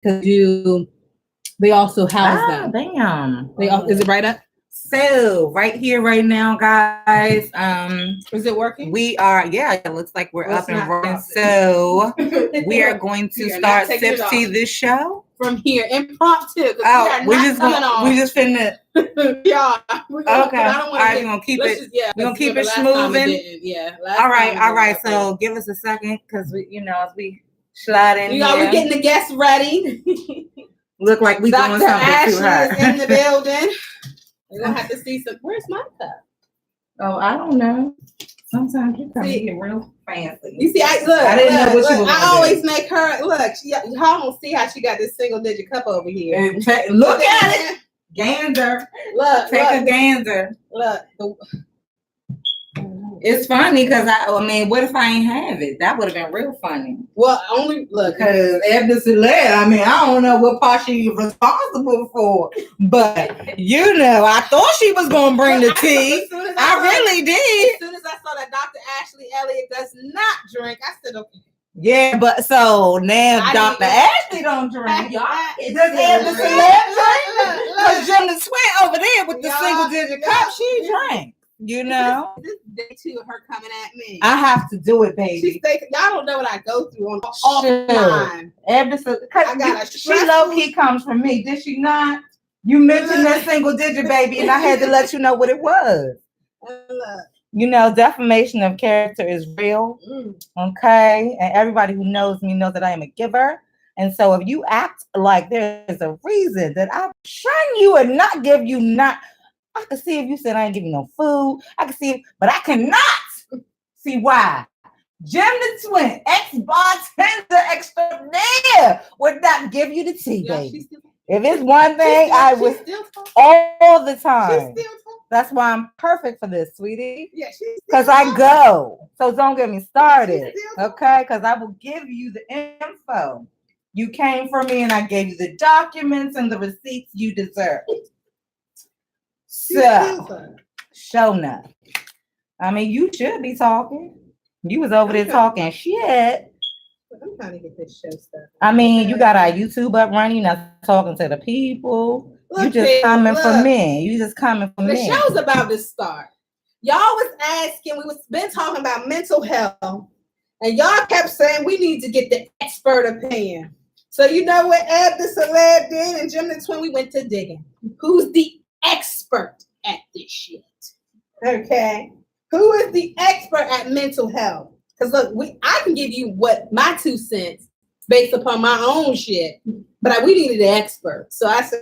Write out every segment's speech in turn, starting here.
they also house them. Damn. Is it right up? So right here, right now, guys. Is it working? We are, it looks like we're up and running. So we are going to start SipsTea the Show from here, impromptu. Oh, we just finna. Yeah. Okay. All right, we're gonna keep it. We're gonna keep it moving. Yeah. All right. So give us a second, because we, as we slide in. We're getting the guests ready. Look like we doing something Ashley to her. Is in the building. We're gonna have to see some. Where's my cup? Oh, I don't know. Sometimes you come in real fancy. You see, I didn't know what you were. I always make her look. Y'all don't see how she got this single digit cup over here. Look at it, gander. Look, take a gander. Look. It's funny because I mean, what if I ain't have it? That would have been real funny. Well, only look because Eb Deceleb. I mean, I don't know what part she's responsible for, but I thought she was gonna bring the tea. I really did. As soon as I saw that Dr. Ashley Elliott does not drink, I said, okay. Yeah, but so now Dr. Ashley don't drink. Does Eb Deceleb drink? Because GemDTwin over there with the single digit cup, she drank. This is day 2 of her coming at me. I have to do it, baby. Y'all don't know what I go through on all the time. She low key comes from me. Did she not? You mentioned that single digit, baby, and I had to let you know what it was. Defamation of character is real. Okay, and everybody who knows me knows that I am a giver. And so if you act like there's a reason that I shun you and not give you I can see if you said I ain't giving no food. I can see it, but I cannot see why. GemDTwin, ex-bartender extraordinaire, would not give you the tea, baby. If it's one thing, I would all the time. That's why I'm perfect for this, sweetie. Yeah, because I go. So don't get me started, okay? Because I will give you the info. You came for me, and I gave you the documents and the receipts you deserve. So, show enough. I mean, you should be talking. You was over there talking shit. I'm trying to get this show stuff. I mean, you got our YouTube up running. You're not talking to the people. You just coming for me. You just coming for me. The show's about to start. Y'all was asking. We was been talking about mental health, and y'all kept saying we need to get the expert opinion. So you know what Eb Deceleb did, and GemDTwin, we went to digging. Who's the expert at this shit? Okay, who is the expert at mental health? Because look, I can give you what my 2 cents based upon my own shit, but we needed an expert. So I said,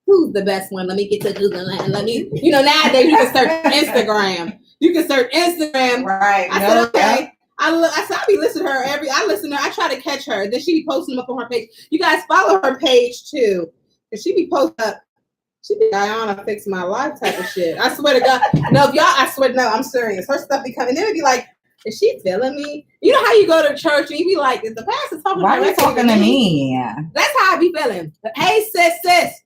who's the best one? Let me get to Google and let me. Nowadays you can search Instagram. You can search Instagram. Right. I said, okay. I said, I be listening to her I listen to her. I try to catch her. Then she be posting them up on her page. You guys follow her page too. And she be posting up. She be Diana fix my life type of shit. I swear to God. No, if y'all, I swear, no, I'm serious. Her stuff be coming. Then it'd be like, is she feeling me? You know how you go to church and you be like, is the pastor talking? Why are you talking to me? That's how I be feeling. Hey, sis.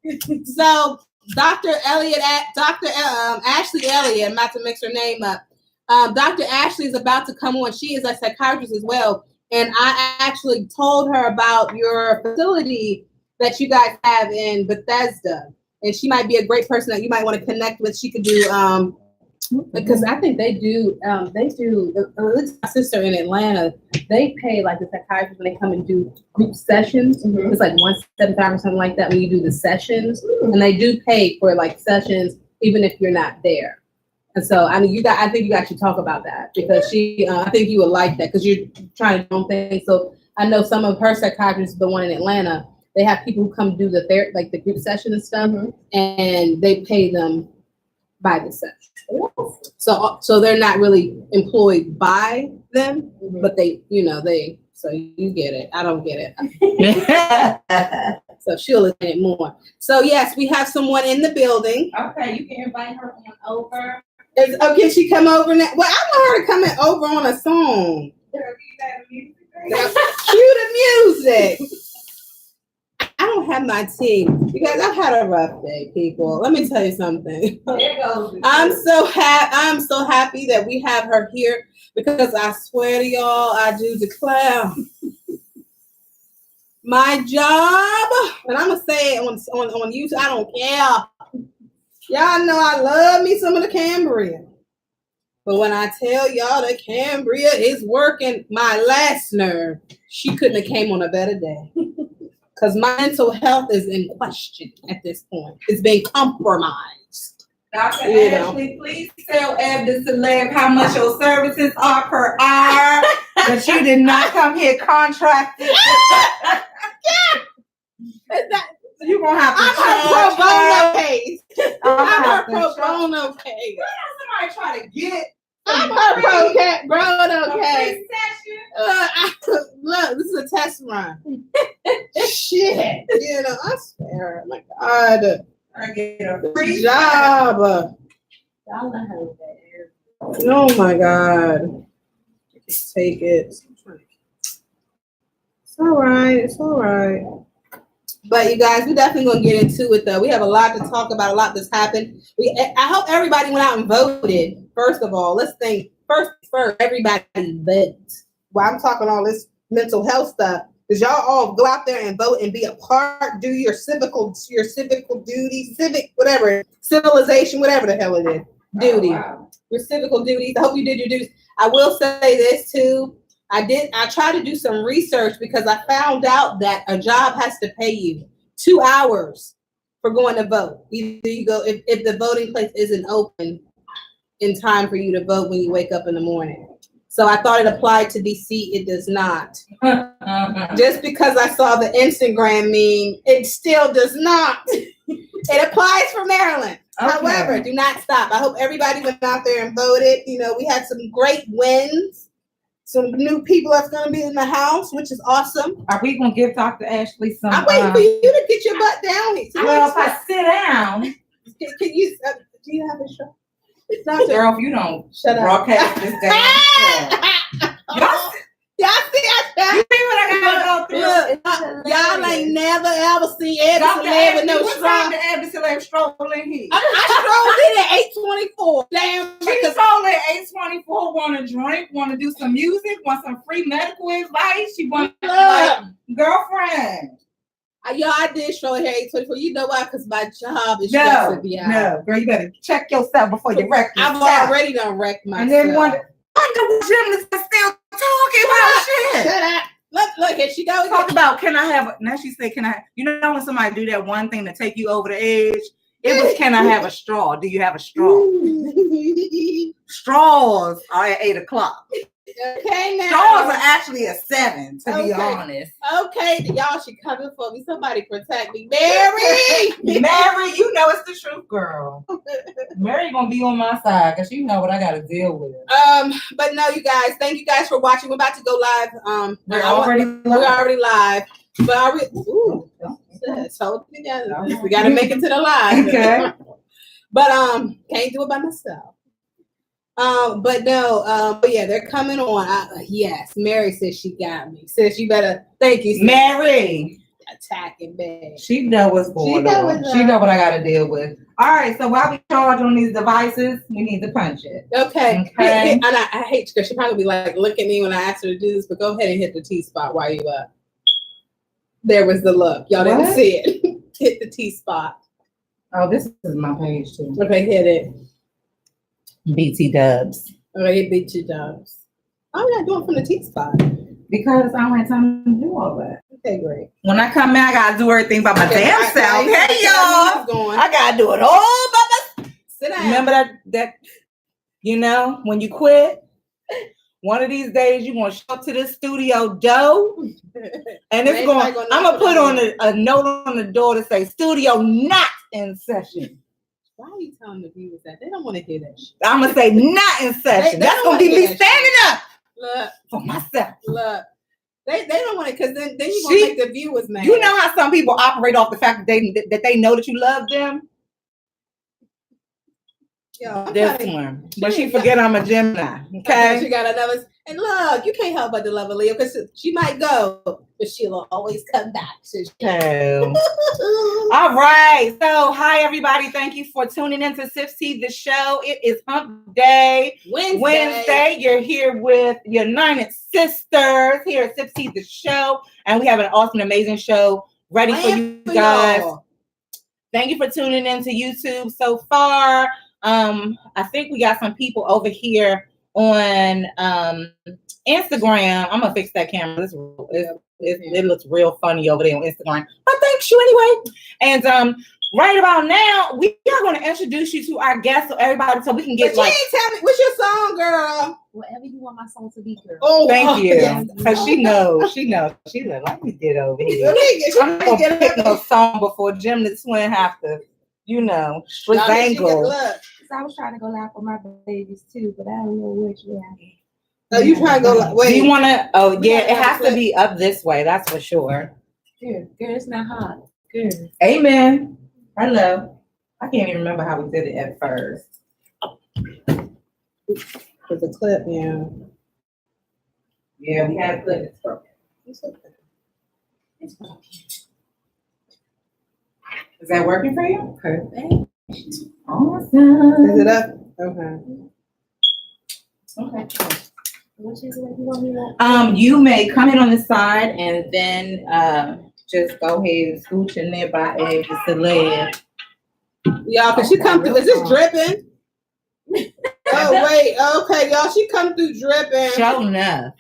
So Dr. Elliott, Ashley Elliott, I'm about to mix her name up. Dr. Ashley is about to come on. She is a psychiatrist as well. And I actually told her about your facility that you guys have in Bethesda. And she might be a great person that you might want to connect with. She could do, because I think they do, my sister in Atlanta, they pay like the psychiatrists when they come and do group sessions. Mm-hmm. It's like $175 or something like that when you do the sessions. Mm-hmm. And they do pay for like sessions, even if you're not there. And so, I mean, I think you guys should talk about that because I think you would like that because you're trying to do things. So I know some of her psychiatrists, the one in Atlanta, they have people who come do the group session and stuff, mm-hmm. and they pay them by the session. So they're not really employed by them, mm-hmm. but so you get it. I don't get it. So she'll explain it more. So yes, we have someone in the building. Okay, you can invite her on over. Can she come over now? Well, I want her to come over on a song. Cue the music. I don't have my tea. You guys, I've had a rough day, people. Let me tell you something. I'm so happy that we have her here because I swear to y'all, I do declare. My job, and I'm gonna say it on YouTube. I don't care. Y'all know I love me some of the Cambria. But when I tell y'all the Cambria is working my last nerve, she couldn't have came on a better day. Because my mental health is in question at this point. It's been compromised. Dr. Ashley, please tell Eb Deceleb how much your services are per hour. That you did not come here contracted. You're going to have to I'm her pro bono case. I'm her pro charge. bono case. Somebody try to get. I'm her pro bono case. Session. Look, this is a test run. Shit. You know, I swear. Oh my God. I get a free job. Oh my God. Just take it. It's all right. It's all right. But you guys, we're definitely gonna get into it though. We have a lot to talk about, a lot that's happened. I hope everybody went out and voted. First of all, let's think first, everybody vote. While I'm talking all this mental health stuff, because y'all all go out there and vote and be a part, do your civical duty, civilization, whatever the hell it is, duty. Oh, wow. Your civical duties. I hope you did your duties. I will say this too. I tried to do some research because I found out that a job has to pay you 2 hours for going to vote. Either you go if the voting place isn't open in time for you to vote when you wake up in the morning. So I thought it applied to DC. It does not. Just because I saw the Instagram meme, it still does not. It applies for Maryland. Okay. However, do not stop. I hope everybody went out there and voted. You know, we had some great wins. Some new people that's going to be in the house, which is awesome. Are we going to give Dr. Ashley some? I'm waiting for you to get your butt down here. Well, if I sit down. Can you, do you have a show? Girl, if you don't shut broadcast this down. Y'all see you see what I got to go through? Y'all ain't never ever see Eb Deceleb with no straw. What time did Eb Deceleb stroll in here? I strolled in at 8:24. Damn. She strolled at 8:24, want to drink, want to do some music, want some free medical advice. She want like, girlfriend. Y'all, I did stroll here at 8:24. You know why? Because my job is stressing me out. No, girl, you better check yourself before you wreck yourself. I've already done wrecked myself. And then wonder the gymnast is still talking about shit. Shut up. Look, here she goes. Talk about, can I have, now she said, can I, you know when somebody do that one thing to take you over the edge? It was, can I have a straw? Do you have a straw? Straws are at 8 o'clock. Okay, now. Straws are actually at 7, to be honest. Okay, y'all should come in for me. Somebody protect me. Mary! Mary, you know it's the truth, girl. Mary gonna be on my side because you know what I gotta deal with. But no, you guys, thank you guys for watching. We're about to go live. We're already live. But are we? Ooh, let's hold it together. We gotta make it to the live. Okay. But can't do it by myself. But no, but yeah, they're coming on. Yes, Mary says she got me. Says you better. Thank you, Mary. Attacking bad. She know what's going on. She know what I got to deal with. All right, so while we charge on these devices, we need to punch it. Okay. And I hate you because she probably be like, look at me when I ask her to do this, but go ahead and hit the T spot while you up. There was the look. Y'all didn't see it. Hit the T spot. Oh, this is my page too. Okay, hit it. BT dubs. Okay, hit BT dubs. I'm not doing from the T spot. Because I don't have time to do all that. Okay, great. When I come in, I gotta do everything by my damn self. Hey, y'all. I gotta do it all by myself. Sit down. Remember that you know, when you quit, one of these days you're gonna show up to this studio door, and it's I'm gonna put on a note on the door to say studio not in session. Why are you telling the viewers that? They don't want to hear that shit. I'm gonna say not in session. That's gonna be me standing up. Look, for myself. Look, they don't want it because then you gonna make the viewers mad. You know how some people operate off the fact that they know that you love them. Yo, this one, but she forget I'm a Gemini. Okay, she got another. And look, you can't help but to love Aaliyah because she might go, but she'll always come back. Okay. All right. So, hi, everybody. Thank you for tuning in to SipsTea the Show. It is Hump Day. Wednesday. You're here with United Sisters here at SipsTea the Show. And we have an awesome, amazing show ready for you guys. Thank you for tuning in to YouTube so far. I think we got some people over here on Instagram. I'm gonna fix that camera. It looks real funny over there on Instagram. But thanks you anyway. And right about now, we are going to introduce you to our guests, so everybody, so we can get but you ain't tell me what's your song, girl. Whatever you want my song to be, girl. Oh, thank you. Because she knows. She's like me did over here. I'm not gonna pick no song before GemDTwin have to, strangle. I was trying to go live for my babies too, but I don't know which way. Oh, you trying to go? Wait. Do you want to? Oh, yeah. It has to be up this way. That's for sure. Good. Good. It's not hot. Good. Amen. Hello. I can't even remember how we did it at first. With the clip, yeah. Yeah, we had a clip. It's okay. Is that working for you? Perfect. Awesome. Is it up? Okay. Okay. What you want? You may come in on the side and then just go ahead and scooch in there by Eb Deceleb. Y'all, can she come through? Is this dripping? Oh wait, okay, y'all. She come through dripping. Show enough.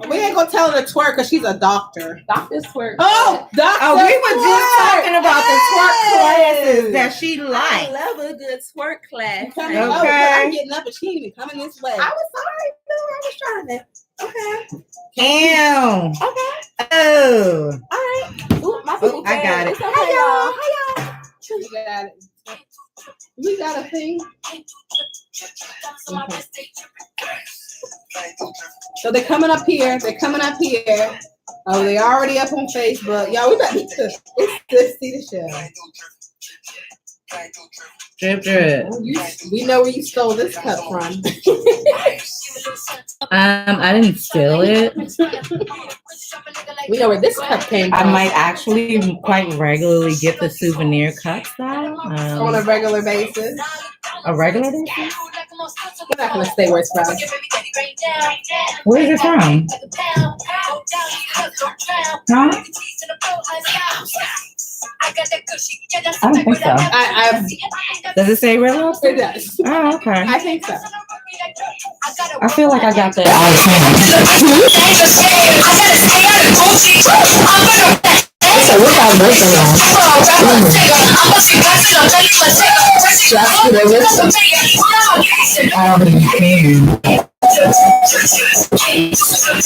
We ain't gonna tell her to twerk because she's a doctor. Dr. Twerk. Oh, Dr. Oh, we were just talking about the twerk classes that she I likes. love a good twerk class. Okay. Okay. I'm getting up and she ain't even coming this way. I was sorry. No, I was trying to. Okay. Damn. Okay. Oh. All right. Ooh, my people I got it. It's okay, y'all. Hi, y'all. We got it. We got a thing. Okay. So they're coming up here. Oh, they already up on Facebook. Y'all, we got to it's SipsTea the Show. Drip, drip. We know where you stole this cup from. I didn't steal it. We know where this cup came from. I might actually quite regularly get the souvenir cup style. On a regular basis. A regular basis? We're not gonna say where it's from. Where is it from? Huh? I don't think so. Does it say real? It does. Oh, okay. I think so. I feel like I got that out of hand. So what's our birthday on? I don't even care.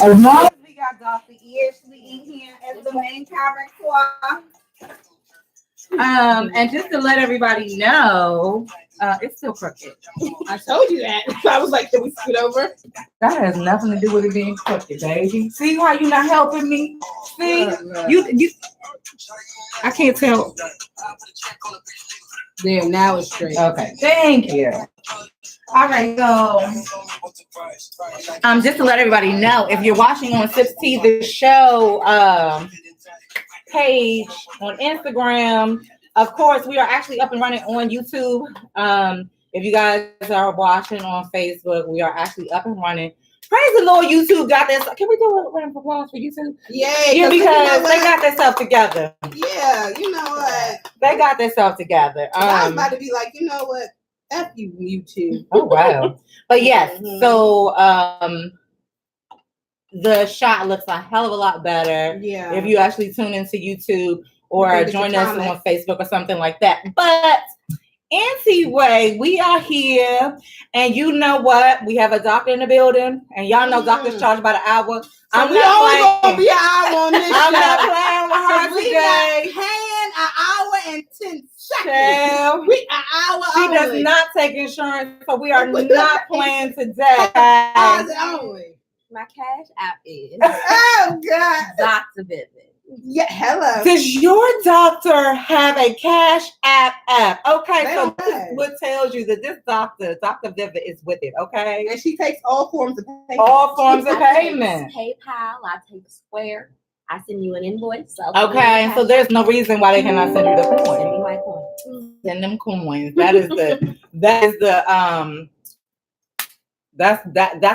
As long as we got Dr. Ashley in here as the main character. And just to let everybody know, it's still crooked. I told you that. I was like, can we scoot over? That has nothing to do with it being crooked, baby. See how you're not helping me? See? You I can't tell. There, now it's straight. Okay, thank you. All right, so just to let everybody know, if you're watching on SipsTea the Show page on Instagram, of course, we are actually up and running on YouTube. If you guys are watching on Facebook, we are actually up and running. Praise the Lord, YouTube got this. Can we do a round of applause for YouTube? Yeah, because they got themselves together. Yeah, you know what? They got themselves together. I was about to be like, you know what? F you, YouTube. Oh, wow. But yes, so the shot looks a hell of a lot better. Yeah. If you actually tune into YouTube or join us on Facebook or something like that. But anyway, we are here, and you know what? We have a doctor in the building, and y'all know doctors charge by the hour. So I'm we not only playing. gonna be an hour on this I'm show. not playing with her We today. got paying an hour and 10 seconds. Child. We an hour She only. does not take insurance, so we are not playing today. Hours only. My cash app is Oh God. Dr. Vivid. Yeah, hello. Does your doctor have a Cash app? Okay, They so don't this is have. what tells you that this doctor, Dr. Vivid, is with it, okay? And she takes all forms of payment. All forms of I take payment. PayPal, I take Square. I send you an invoice. Okay, so there's no reason why they cannot send you the Send coin. me my coin. Send them coins. That's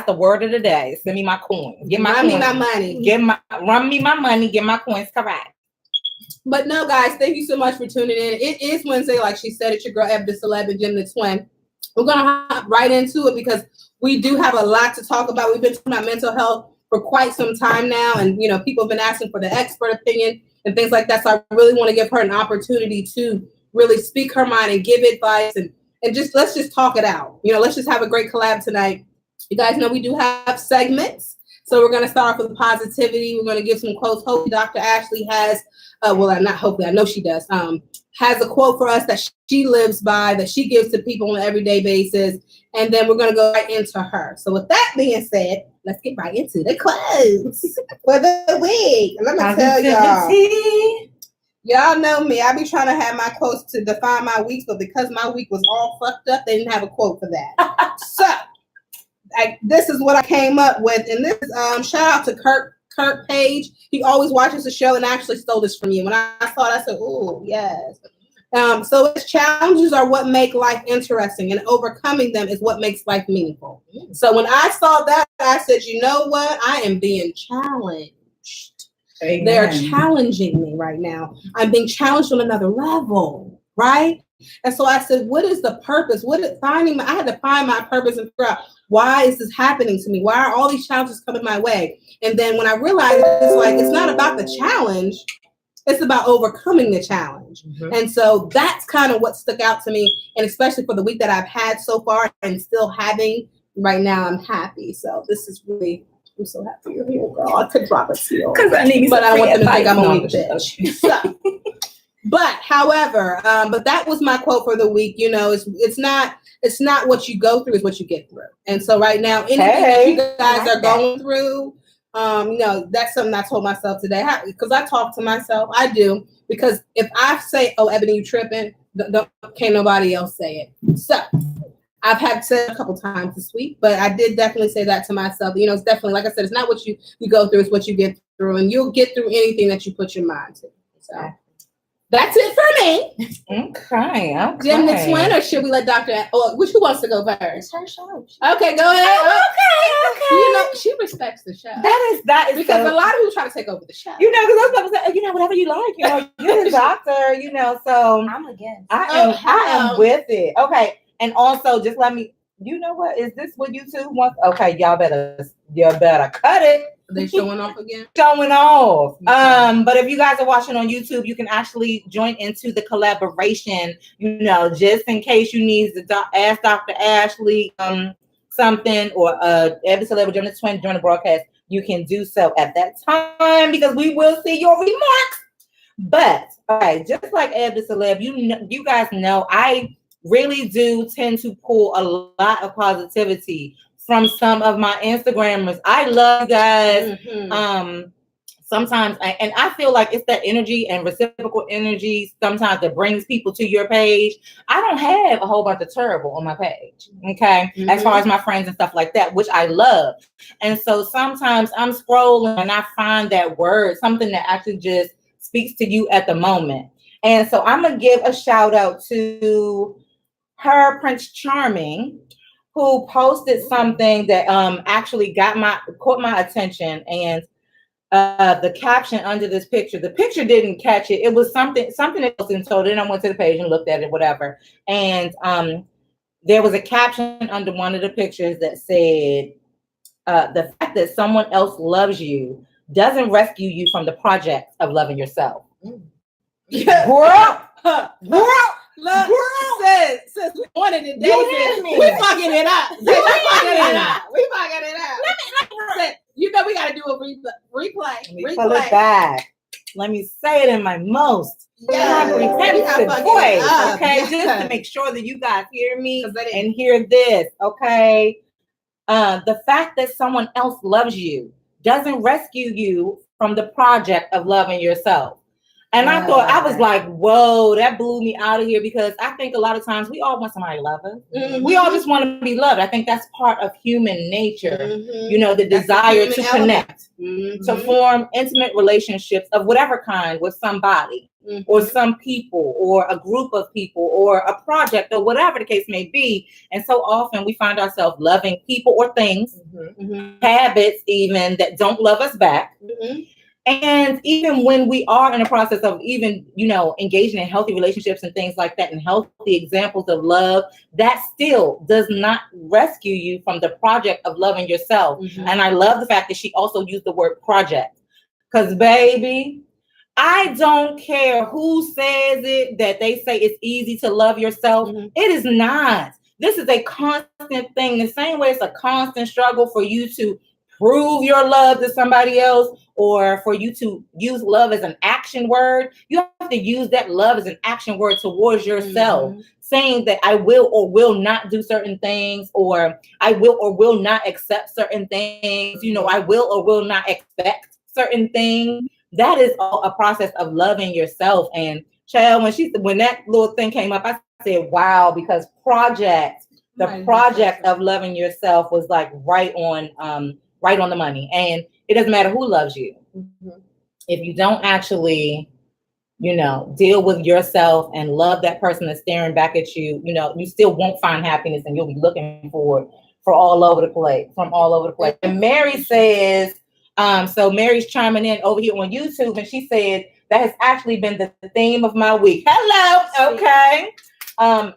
the word of the day. Send me my coins. Get my Run me coins. my money. Run me my money. Get my coins correct. But no, guys, thank you so much for tuning in. It is Wednesday, like she said. It's your girl Eb Deceleb and GemDTwin. We're gonna hop right into it because we do have a lot to talk about. We've been talking about mental health for quite some time now, and people have been asking for the expert opinion and things like that. So I really want to give her an opportunity to really speak her mind and give advice and just let's just talk it out. Let's just have a great collab tonight. You guys know we do have segments. So we're going to start off with positivity. We're going to give some quotes. Hopefully Dr. Ashley has, not hopefully, I know she does, has a quote for us that she lives by, that she gives to people on an everyday basis. And then we're going to go right into her. So with that being said, let's get right into the quotes for the week. And let me tell y'all know me. I be trying to have my quotes to define my weeks, but because my week was all fucked up, they didn't have a quote for that. So this is what I came up with, and this is shout out to Kurt Page. He always watches the show and actually stole this from you. When I saw it, I said, "Oh yes." So its challenges are what make life interesting, and overcoming them is what makes life meaningful. So when I saw that, I said, "You know what? I am being challenged. Amen. They're challenging me right now. I'm being challenged on another level, right?" And so I said, "What is the purpose? I had to find my purpose and figure out why is this happening to me? Why are all these challenges coming my way?" And then when I realized it's not about the challenge, it's about overcoming the challenge. Mm-hmm. And so that's kind of what stuck out to me, and especially for the week that I've had so far and still having right now, I'm happy. So this is really. I'm so happy you're here, girl. I could drop a seal. But I want them to think I'm a weak bitch. So. But however, but that was my quote for the week. It's not what you go through, it's what you get through. And so right now, anything that you guys are going through, that's something I told myself today. Because I talk to myself, I do. Because if I say, "Oh, Ebony, you tripping," can't nobody else say it. So I've had to say it a couple times this week, but I did definitely say that to myself. It's definitely, like I said, it's not what you go through, it's what you get through, and you'll get through anything that you put your mind to. So. That's it for me. Okay. GemDTwin, or should we let Dr. Who wants to go first? It's her show. Okay, go ahead. Okay. She respects the show. That is because a lot of people try to take over the show. Because I was about to say, whatever you like. You're the doctor. So I'm against. I am with it. Okay, and also just let me. You know what? Is this what you two want? Okay, y'all better cut it. Are they showing off again? Showing off. But if you guys are watching on YouTube, you can actually join into the collaboration. Just in case you need to ask Dr. Ashley something, or Eb Deceleb or GemDTwin during the broadcast, you can do so at that time because we will see your remarks. But just like Eb Deceleb, you guys know I really do tend to pull a lot of positivity from some of my Instagrammers. I love you guys. Mm-hmm. Sometimes, and I feel like it's that energy and reciprocal energy sometimes that brings people to your page. I don't have a whole bunch of terrible on my page, okay? Mm-hmm. As far as my friends and stuff like that, which I love. And so sometimes I'm scrolling and I find that word, something that actually just speaks to you at the moment. And so I'm going to give a shout out to her, Prince Charming, who posted something that actually caught my attention, and the caption under this picture, the picture didn't catch it. It was something else, and so then I went to the page and looked at it, whatever. And there was a caption under one of the pictures that said, "The fact that someone else loves you doesn't rescue you from the project of loving yourself." Girl. Look, sis, we wanted it, David. We fucking it up. We fucking it up. We got to do a replay. Pull it back. Let me say it in my most comprehensive voice, okay? Just to make sure that you guys hear me and hear this, okay? The fact that someone else loves you doesn't rescue you from the project of loving yourself. And I thought, I was like, whoa, that blew me out of here, because I think a lot of times we all want somebody to love us. We all just want to be loved. I think that's part of human nature, you know, the desire to connect, to form intimate relationships of whatever kind with somebody or some people or a group of people or a project or whatever the case may be. And so often we find ourselves loving people or things, habits even, that don't love us back. And even when we are in a process of even, you know, engaging in healthy relationships and things like that, and healthy examples of love, that still does not rescue you from the project of loving yourself. And I love the fact that she also used the word project, because baby, I don't care who says it, that they say it's easy to love yourself. It is not. This is a constant thing. The same way it's a constant struggle for you to prove your love to somebody else, or for you to use love as an action word. You have to use that love as an action word towards yourself, saying that I will or will not do certain things, or I will or will not accept certain things. You know, I will or will not expect certain things. That is all a process of loving yourself. And child, when that little thing came up, I said, wow, because the project of loving yourself was like right on the money. And it doesn't matter who loves you. If you don't actually, you know, deal with yourself and love that person that's staring back at you, you know, you still won't find happiness, and you'll be looking for it from all over the place. And Mary says, so Mary's chiming in over here on YouTube, and she said, that has actually been the theme of my week. Hello. Okay.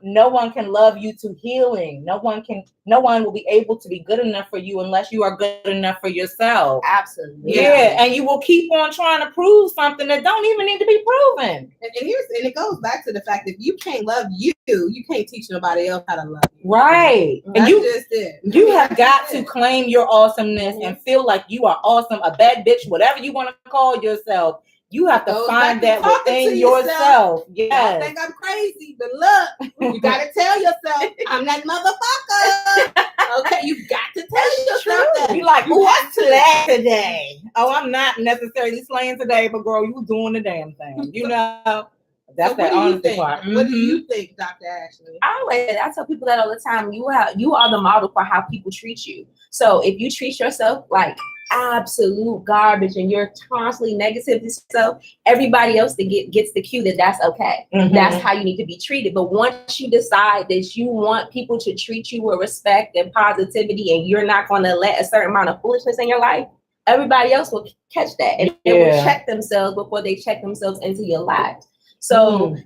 No one can love you to healing. No one will be able to be good enough for you unless you are good enough for yourself. Absolutely. Yeah. And you will keep on trying to prove something that don't even need to be proven. And it goes back to the fact that if you can't love you, you can't teach nobody else how to love you. Right. That's And just it. You have got to claim your awesomeness and feel like you are awesome, a bad bitch, whatever you want to call yourself. You have to find that within yourself. Yes. I think I'm crazy, but look, you got to tell yourself, I'm that motherfucker. Okay, you got to tell yourself that. You like, who wants to slay today? Oh, I'm not necessarily slaying today, but girl, you doing the damn thing. You know, that's that honesty part. What do you think, Dr. Ashley? I tell people that all the time. You are the model for how people treat you. So if you treat yourself like absolute garbage and you're constantly negative to yourself, everybody else gets the cue that that's okay. That's how you need to be treated. But once you decide that you want people to treat you with respect and positivity, and you're not going to let a certain amount of foolishness in your life, everybody else will catch that, and they will check themselves before they check themselves into your life. So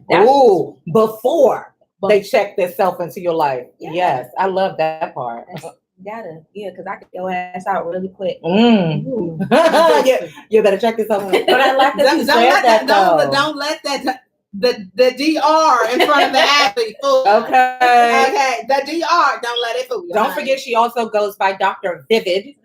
before they check themselves into your life. Yes, I love that part. Because I could go ass out really quick. You better check this out. But I like that you said that, though. Don't let that the DR in front of the athlete fool. Okay, the DR, don't let it fool you. Don't forget, she also goes by Dr. Vivid.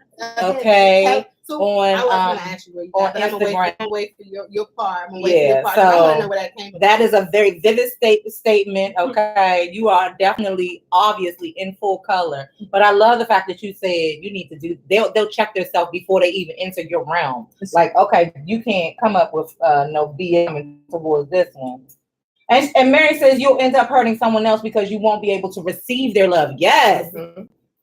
Okay. So on I was going to ask you where you got, on Instagram. I'm wait for your part. I'm wait for your part. So I want to know where that came from. That is a very vivid statement. Okay, you are definitely, obviously, in full color. But I love the fact that you said you need to do. They'll check themselves before they even enter your realm. Like, okay, you can't come up with no BM towards this one. And Mary says you'll end up hurting someone else because you won't be able to receive their love. Yes,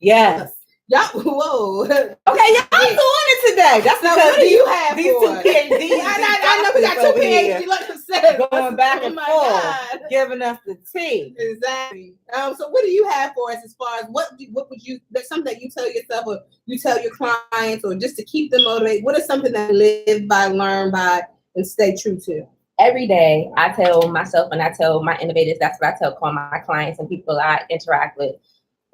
yes. Y'all, whoa. Okay, y'all doing it today. That's because what do you have these for two PhDs. I know we got two PhDs. Like I said, going back and forth, giving us the tea. Exactly. So what do you have for us as far as what would you? There's something that you tell yourself, or you tell your clients, or just to keep them motivated. What is something that you live by, learn by, and stay true to? Every day, I tell myself and I tell my innovators. That's what I tell my clients and people I interact with.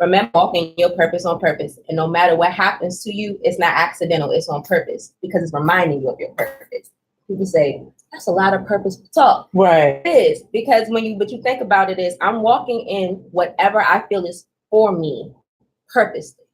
Remember, walking your purpose on purpose. And no matter what happens to you, it's not accidental, it's on purpose, because it's reminding you of your purpose. People say, that's a lot of purposeful talk. Right. It is, because what you think about it is, I'm walking in whatever I feel is for me, purposely.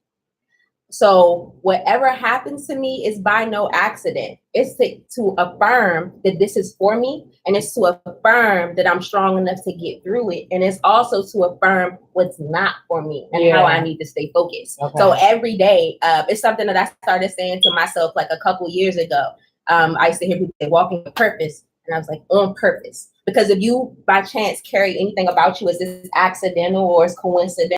So whatever happens to me is by no accident. It's to affirm that this is for me, and it's to affirm that I'm strong enough to get through it. And it's also to affirm what's not for me and how I need to stay focused. Okay. So every day, it's something that I started saying to myself like a couple years ago. I used to hear people say walking with purpose, and I was like, on purpose. Because if you by chance carry anything about you as this accidental or it's coincidental,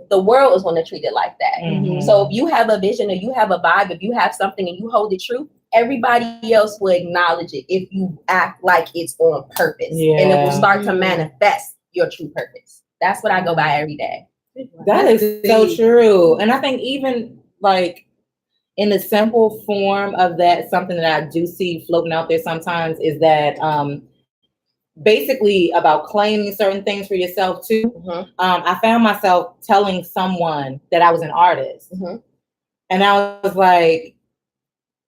the world is going to treat it like that. So if you have a vision or you have a vibe, if you have something and you hold it true, everybody else will acknowledge it if you act like it's on purpose. And it will start to manifest your true purpose. That's what I go by every day. That is so true. And I think even like in the simple form of that, something that I do see floating out there sometimes is that basically about claiming certain things for yourself too. I found myself telling someone that I was an artist. And I was like,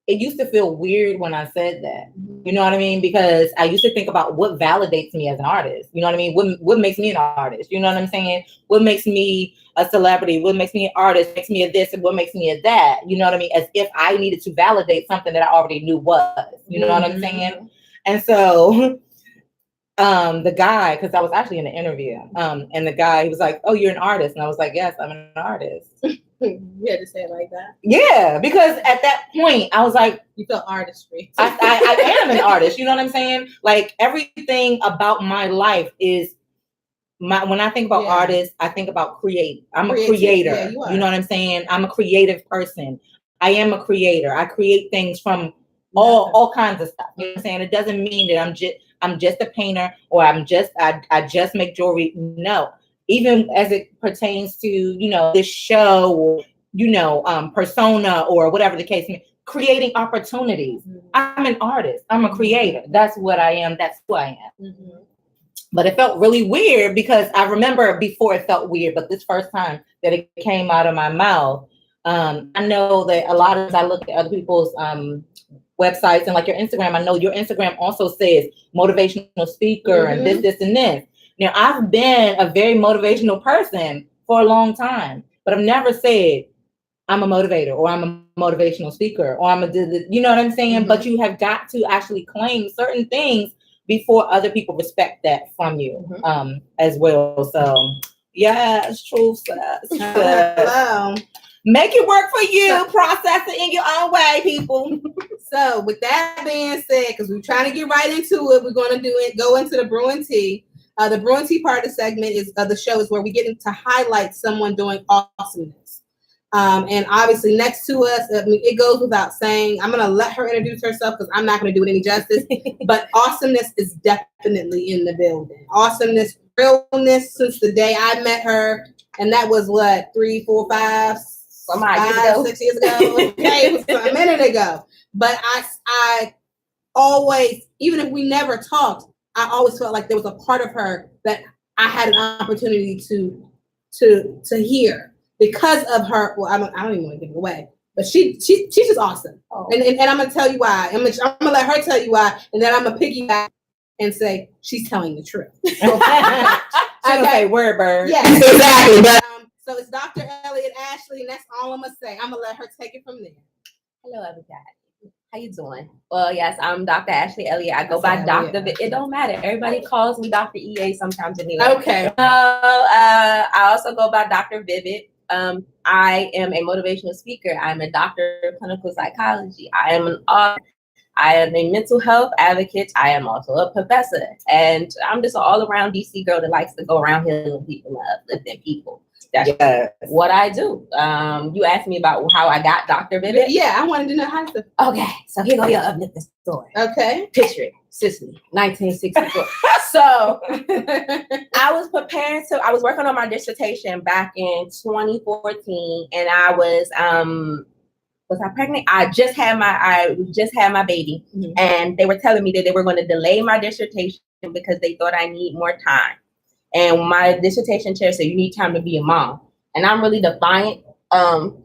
it used to feel weird when I said that. You know what I mean? Because I used to think about what validates me as an artist. You know what I mean? What makes me an artist? You know what I'm saying? What makes me a celebrity? What makes me an artist? Makes me a this and what makes me a that? You know what I mean? As if I needed to validate something that I already knew was. You know what I'm saying? And so the guy, because I was actually in an interview, and the guy, he was like, "Oh, you're an artist," and I was like, "Yes, I'm an artist." You had to say it like that. Yeah, because at that point, I was like, you felt artistry. I am an artist. You know what I'm saying? Like everything about my life is when I think about artists, I think about create. I'm a creator. Yeah, you know what I'm saying? I'm a creative person. I am a creator. I create things from all kinds of stuff. You know what I'm saying? It doesn't mean that I'm just a painter or I just make jewelry. No. Even as it pertains to, you know, this show or, you know, persona or whatever the case may be, creating opportunities. I'm an artist. I'm a creator. That's what I am. That's who I am. But it felt really weird because I remember before it felt weird, but this first time that it came out of my mouth, I know that a lot of times I look at other people's websites and like your Instagram, I know your Instagram also says motivational speaker and this and this. Now, I've been a very motivational person for a long time, but I've never said I'm a motivator or I'm a motivational speaker or I'm you know what I'm saying? But you have got to actually claim certain things before other people respect that from you as well. So, yes, true. Make it work for you. Process it in your own way, people. So, with that being said, because we're trying to get right into it, we're going to go into the Brewing Tea. The Brewing Tea part of the segment of the show is where we get to highlight someone doing awesomeness. And obviously next to us, I mean, it goes without saying, I'm going to let her introduce herself because I'm not going to do it any justice, but awesomeness is definitely in the building. Awesomeness, realness since the day I met her. And that was what, 3, 4, 5, 6 years ago? Okay, it was a minute ago. But I always, even if we never talked, I always felt like there was a part of her that I had an opportunity to hear because of her. Well, I don't even want to give it away, but she's just awesome. And I'm gonna tell you why. I'm gonna let her tell you why, and then I'm gonna piggyback and say she's telling the truth. Okay, word bird. Yes, exactly. But so it's Dr. Elliott Ashley, and that's all I'm gonna say. I'm gonna let her take it from there. Hello, everybody. How you doing? Well, yes, I'm Dr. Ashley Elliott. I go by Dr. It don't matter. Everybody calls me Dr. EA sometimes anyway. Okay. I also go by Dr. Vivid. I am a motivational speaker. I'm a doctor of clinical psychology. I am an author. I am a mental health advocate. I am also a professor. And I'm just an all-around DC girl that likes to go around healing people and uplifting people. That's what I do. You asked me about how I got Dr. Vivid. Yeah, I wanted to know how to. Okay, so here go your uplifting story. Okay. Picture it, Sicily, 1964. So I was working on my dissertation back in 2014, and I was I pregnant? I just had my baby, and they were telling me that they were going to delay my dissertation because they thought I need more time. And my dissertation chair said, you need time to be a mom. And I'm really defiant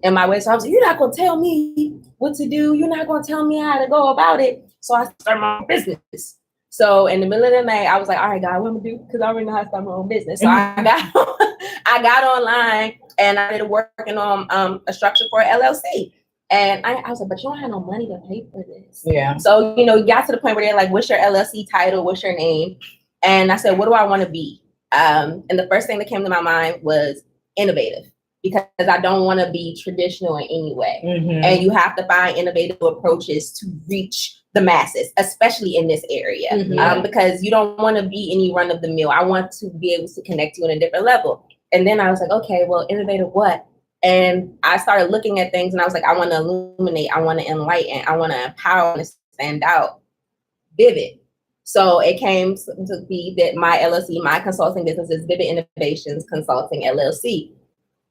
in my way. So I was like, you're not going to tell me what to do. You're not going to tell me how to go about it. So I started my own business. So in the middle of the night, I was like, all right, God, what am I going to do? Because I already know how to start my own business. So I got online and I started working on a structure for an LLC. And I was like, but you don't have no money to pay for this. Yeah. So, you got to the point where they're like, what's your LLC title? What's your name? And I said, what do I want to be? And the first thing that came to my mind was innovative. because I don't want to be traditional in any way. Mm-hmm. And you have to find innovative approaches to reach the masses, especially in this area, because you don't want to be any run of the mill. I want to be able to connect you on a different level. And then I was like, okay, well, innovative what? And I started looking at things and I was like, I want to illuminate, I want to enlighten, I want to empower, and stand out. Vivid. So it came to be that my LLC, my consulting business is Vivid Innovations Consulting LLC.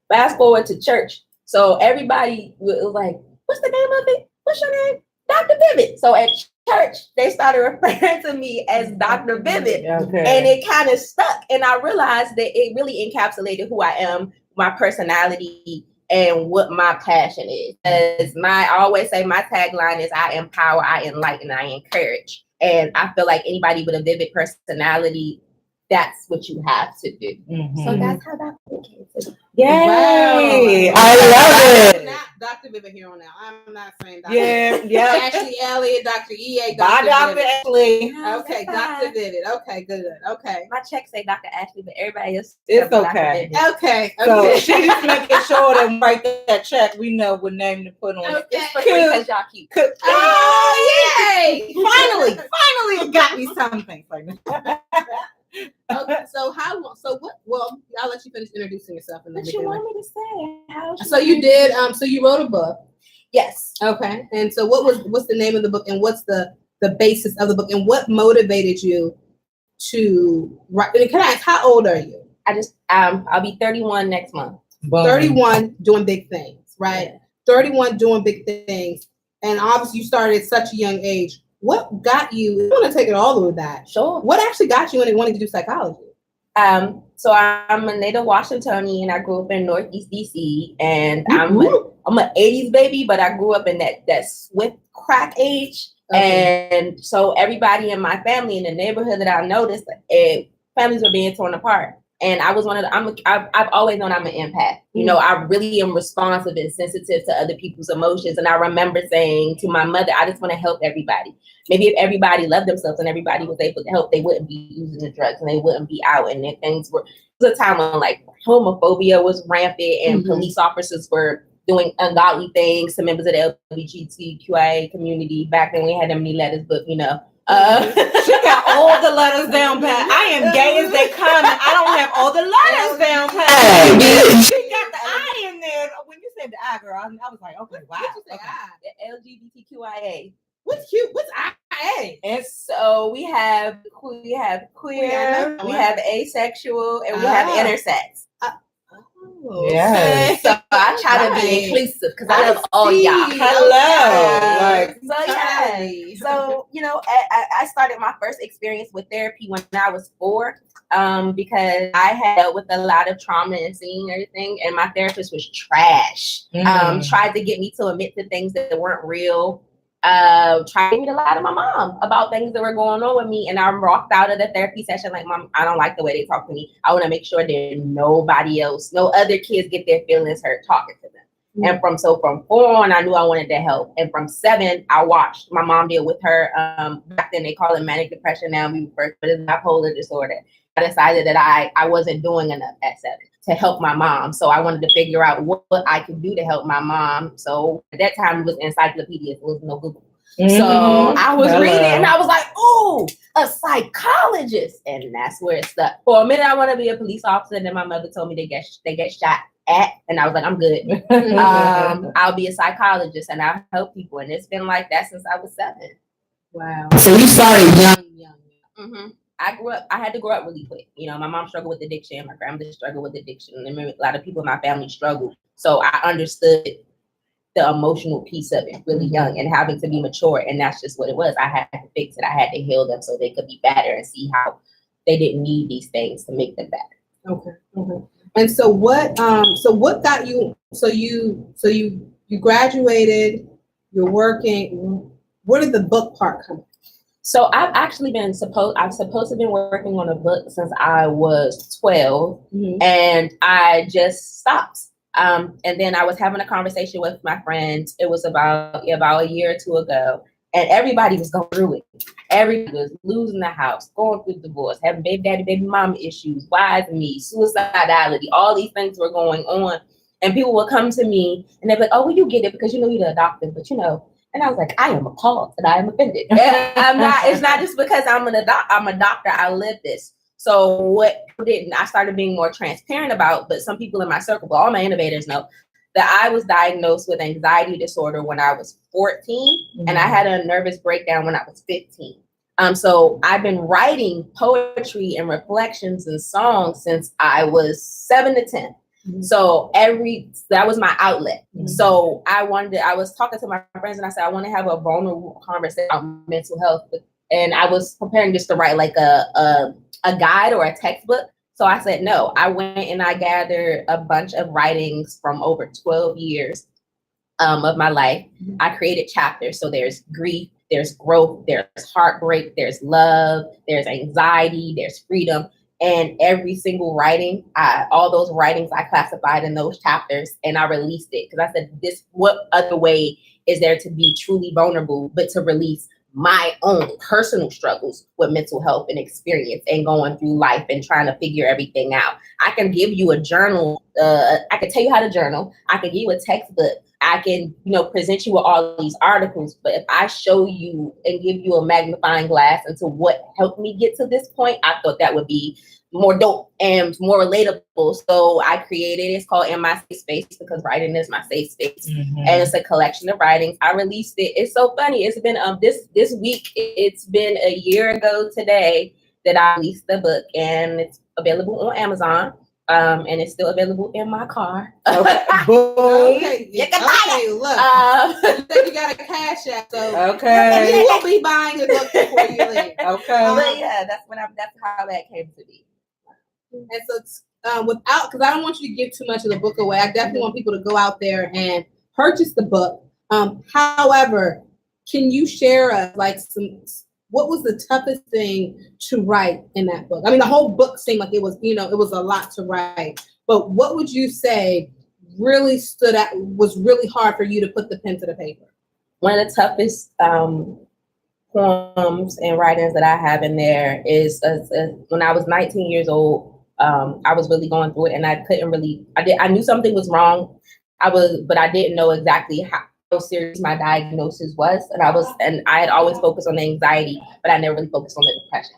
Fast forward to church. So everybody was like, what's the name of it? What's your name? Dr. Vivid. So at church, they started referring to me as Dr. Vivid. Okay. And it kind of stuck. And I realized that it really encapsulated who I am, my personality, and what my passion is. As I always say, my tagline is I empower, I enlighten, I encourage. And I feel like anybody with a vivid personality, that's what you have to do. Mm-hmm. So that's how that came to be. Yay! Wow. I love it. Not Dr. Vivid here on now. I'm not saying Dr. Yeah. Ashley Elliott, Dr. EA, Bye, Dr. Ashley. Okay, Dr. Vivid. Okay, good. Okay. My check say Dr. Ashley, but everybody else. It's okay. Okay. So she's making sure that write that check. We know what name to put on it. It's because y'all cute. Oh, yay! Finally, it got me something. Okay, so how long? So what? Well, I'll let you finish introducing yourself. And what you want me to say? So you did. So you wrote a book. Yes. Okay. And so what's the name of the book, and what's the basis of the book, and what motivated you to write? And can I ask, how old are you? I'll be 31 next month. 31, doing big things, right? Yeah. 31, doing big things, and obviously you started at such a young age. What got you? I want to take it all the way back. Sure. What actually got you into wanting to do psychology? So I'm a native Washingtonian. I grew up in Northeast DC, and I'm an 80s baby, but I grew up in that swift crack age. Okay. And so everybody in my family in the neighborhood that I noticed, families were being torn apart. And I was one of the, I've always known I'm an empath. You know, I really am responsive and sensitive to other people's emotions. And I remember saying to my mother, I just want to help everybody. Maybe if everybody loved themselves and everybody was able to help, they wouldn't be using the drugs and they wouldn't be out. And then things were, it was a time when like homophobia was rampant and police officers were doing ungodly things to members of the LGBTQIA community. Back then we had them many letters, but you know, she got all the letters down pat. I am gay as they come, and I don't have all the letters down pat. She got the I in there. When you said the I, girl, I was like, okay, wow. What you say The LGBTQIA. What's cute? What's IA? And so we have queer, we have asexual, and we have intersex. Yeah. So I try to be inclusive because I love all y'all. Hello. So you know, I started my first experience with therapy when I was 4, because I had dealt with a lot of trauma and seeing everything, and my therapist was trash. Tried to get me to admit to things that weren't real. Trying to meet a lot of my mom about things that were going on with me, and I walked out of the therapy session like, Mom, I don't like the way they talk to me. I want to make sure that nobody else, no other kids get their feelings hurt talking to them. And from 4 on, I knew I wanted to help. And from 7, I watched my mom deal with her. Back then they call it manic depression. Now we refer to it as bipolar disorder. I decided that I wasn't doing enough at 7 to help my mom. So I wanted to figure out what I could do to help my mom. So at that time it was encyclopedias, it was no Google. So I was reading and I was like, oh, a psychologist. And that's where it stuck. For a minute, I want to be a police officer. And then my mother told me they get shot at. And I was like, I'm good. I'll be a psychologist and I'll help people. And it's been like that since I was 7. Wow. So you started young. I had to grow up really quick. You know, my mom struggled with addiction. My grandmother struggled with addiction. And a lot of people in my family struggled. So I understood the emotional piece of it really young and having to be mature. And that's just what it was. I had to fix it. I had to heal them so they could be better and see how they didn't need these things to make them better. Okay. And so what got you, so you graduated, you're working, where did the book part come from? So I've actually been supposed to been working on a book since I was 12 and I just stopped. And then I was having a conversation with my friends. It was about a year or 2 ago. And everybody was going through it. Everybody was losing the house, going through divorce, having baby daddy, baby mama issues, why is me, suicidality, all these things were going on. And people would come to me and they'd be like, oh, well, you get it because you know you're a doctor, but you know. And I was like, I am appalled and I am offended. And it's not just because I'm a doctor, I live this. So what I started being more transparent about, but some people in my circle, all my innovators know that I was diagnosed with anxiety disorder when I was 14 and I had a nervous breakdown when I was 15. So I've been writing poetry and reflections and songs since I was 7 to 10. So that was my outlet. So I was talking to my friends and I said, I want to have a vulnerable conversation about mental health. And I was preparing just to write like a guide or a textbook. So I said, no, I went and I gathered a bunch of writings from over 12 years of my life. I created chapters. So there's grief, there's growth, there's heartbreak, there's love, there's anxiety, there's freedom. And every single writing, all those writings I classified in those chapters and I released it. Because I said, what other way is there to be truly vulnerable, but to release my own personal struggles with mental health and experience and going through life and trying to figure everything out. I can give you a journal. I can tell you how to journal. I can give you a textbook. I can, present you with all these articles. But if I show you and give you a magnifying glass into what helped me get to this point, I thought that would be more dope and more relatable. So I created, it's called In My Safe Space because writing is my safe space. And it's a collection of writings. I released it. It's so funny. It's been this week, it's been a year ago today that I released the book and it's available on Amazon. And it's still available in my car. Okay. Okay. You can buy it. Look. You got a cash app. So Okay. you will be buying the book before you leave. Okay. But yeah, that's how that came to be. And so because I don't want you to give too much of the book away. I definitely want people to go out there and purchase the book. However, can you share what was the toughest thing to write in that book? I mean, the whole book seemed like it was, it was a lot to write. But what would you say really stood out, was really hard for you to put the pen to the paper? One of the toughest poems and writings that I have in there is when I was 19 years old. I was really going through it, and I couldn't really. I knew something was wrong. But I didn't know exactly how serious my diagnosis was, and I had always focused on the anxiety, but I never really focused on the depression.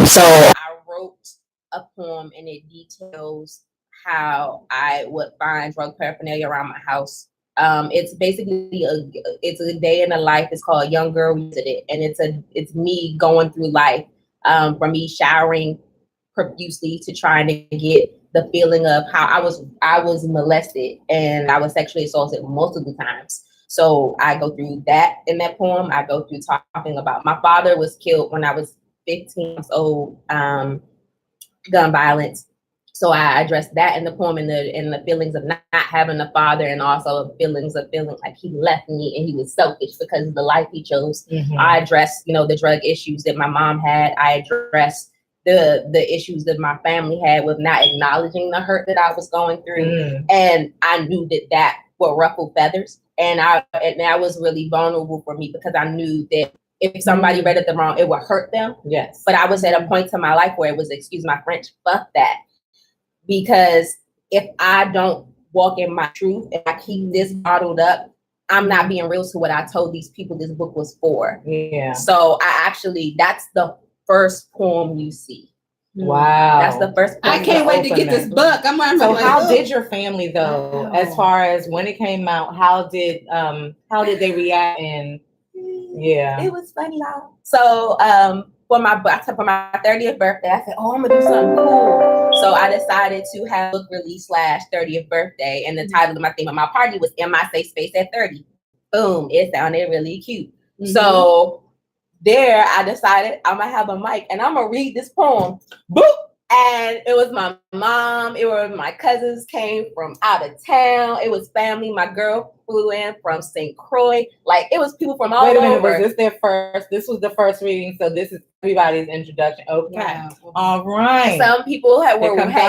So I wrote a poem, and it details how I would find drug paraphernalia around my house. It's basically it's a day in the life. It's called Young Girl Visited, and it's me going through life, from me showering profusely to trying to get the feeling of how I was molested and I was sexually assaulted multiple times. So I go through that in that poem. I go through talking about my father was killed when I was 15 years old, gun violence. So I addressed that in the poem and the feelings of not having a father, and also feelings of feeling like he left me and he was selfish because of the life he chose. I addressed, the drug issues that my mom had. I addressed the issues that my family had with not acknowledging the hurt that I was going through. And I knew that would ruffle feathers. And that was really vulnerable for me because I knew that if somebody read it wrong, it would hurt them. Yes. But I was at a point in my life where it was, excuse my French, fuck that. Because if I don't walk in my truth and I keep this bottled up, I'm not being real to what I told these people this book was for. Yeah. So that's the first poem you see. Wow. That's the first poem. I can't wait to get this book. So how did your family though, as far as when it came out, how did they react? And yeah. It was funny y'all. So for my 30th birthday, I said, I'm gonna do something cool. So I decided to have a book release / 30th birthday, and the title of my theme of my party was In My Safe Space at 30. Boom, it sounded really cute. So there, I decided I'm gonna have a mic and I'm gonna read this poem. Boop! And it was my mom. It was my cousins came from out of town. It was family. My girl flew in from St. Croix. Like it was people from all over. Wait a minute, was this their first? This was the first reading, so this is everybody's introduction. Okay, wow. All right. Some people had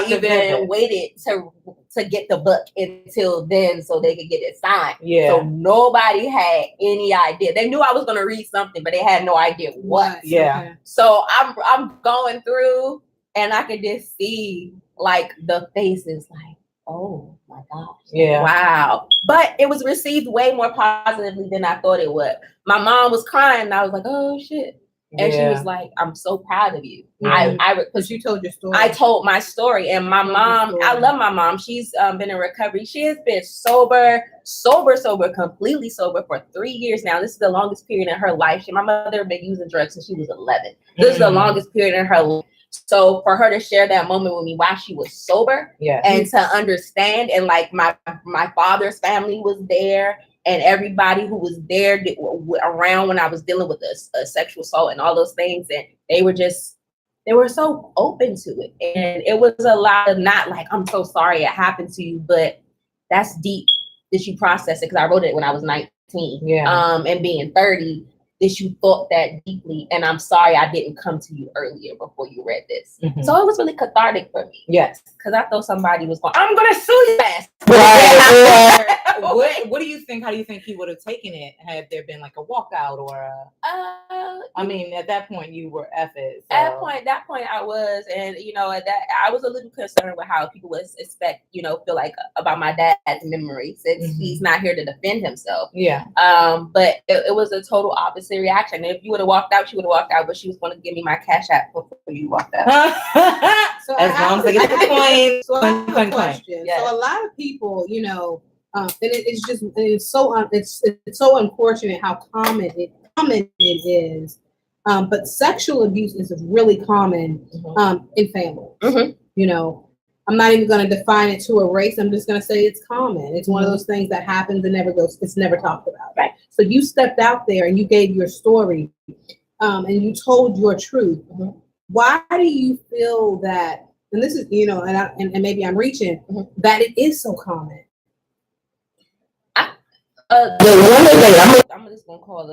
even waited to get the book until then so they could get it signed. Yeah. So nobody had any idea. They knew I was gonna read something, but they had no idea what. Yeah. Okay. So I'm going through, and I could just see like the faces, like, Oh my gosh. Yeah. Wow. But it was received way more positively than I thought it would. My mom was crying and I was like, oh shit. And she was like, I'm so proud of you. Because you told your story. I told my story. And my mom, I love my mom. She's been in recovery. She has been sober, completely sober for 3 years now. This is the longest period in her life. My mother had been using drugs since she was 11. This is the longest period in her life. So for her to share that moment with me while she was sober, and to understand, and like my father's family was there, and everybody who was there around when I was dealing with a sexual assault and all those things, and they were so open to it. And it was a lot of not like, I'm so sorry it happened to you, but that's deep that you process it, because I wrote it when I was 19. And being 30, that you thought that deeply, and I'm sorry I didn't come to you earlier before you read this. So it was really cathartic for me. Yes, because I thought somebody was going, I'm gonna sue you ass. What do you think? How do you think he would have taken it had there been like a walkout or a? I mean, at that point you were effed. So. At that point I was, and at that I was a little concerned with how people would feel like about my dad's memory, since he's not here to defend himself. But it was a total opposite reaction. If you would have walked out, she would have walked out, but she was going to give me my cash app before you walked out. So as long as I get the coin. So I have a question. So a lot of people, and it's so unfortunate how common it is. But sexual abuse is really common in families. I'm not even going to define it to a race. I'm just going to say it's common. It's one of those things that happens and it's never talked about. Right. So you stepped out there and you gave your story, and you told your truth. Why do you feel that? And this is, and maybe I'm reaching, that it is so common. I'm just gonna call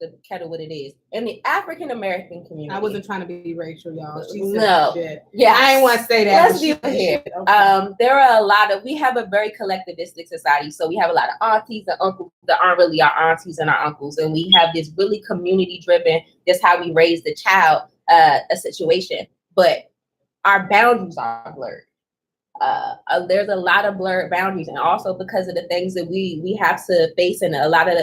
the kettle what it is. In the African American community, I wasn't trying to be racial, y'all. No, yeah, I didn't want to say that. Let's be here. Okay. There are we have a very collectivistic society, so we have a lot of aunties and uncles that aren't really our aunties and our uncles, and we have this really community driven. That's how we raise the child, a situation, but our boundaries are blurred. There's a lot of blurred boundaries, and also because of the things that we have to face, and a lot of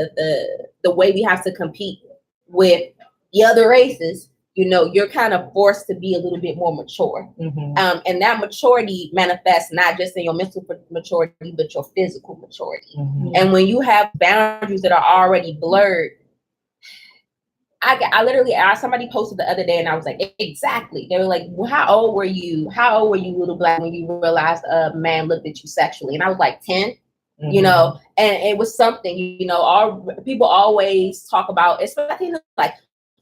the way we have to compete with the other races, you're kind of forced to be a little bit more mature. And that maturity manifests not just in your mental maturity, but your physical maturity. And when you have boundaries that are already blurred, I literally asked, somebody posted the other day, and I was like, exactly. They were like, well, how old were you, little black, when you realized a man looked at you sexually? And I was like 10, and it was something, all people always talk about, especially like,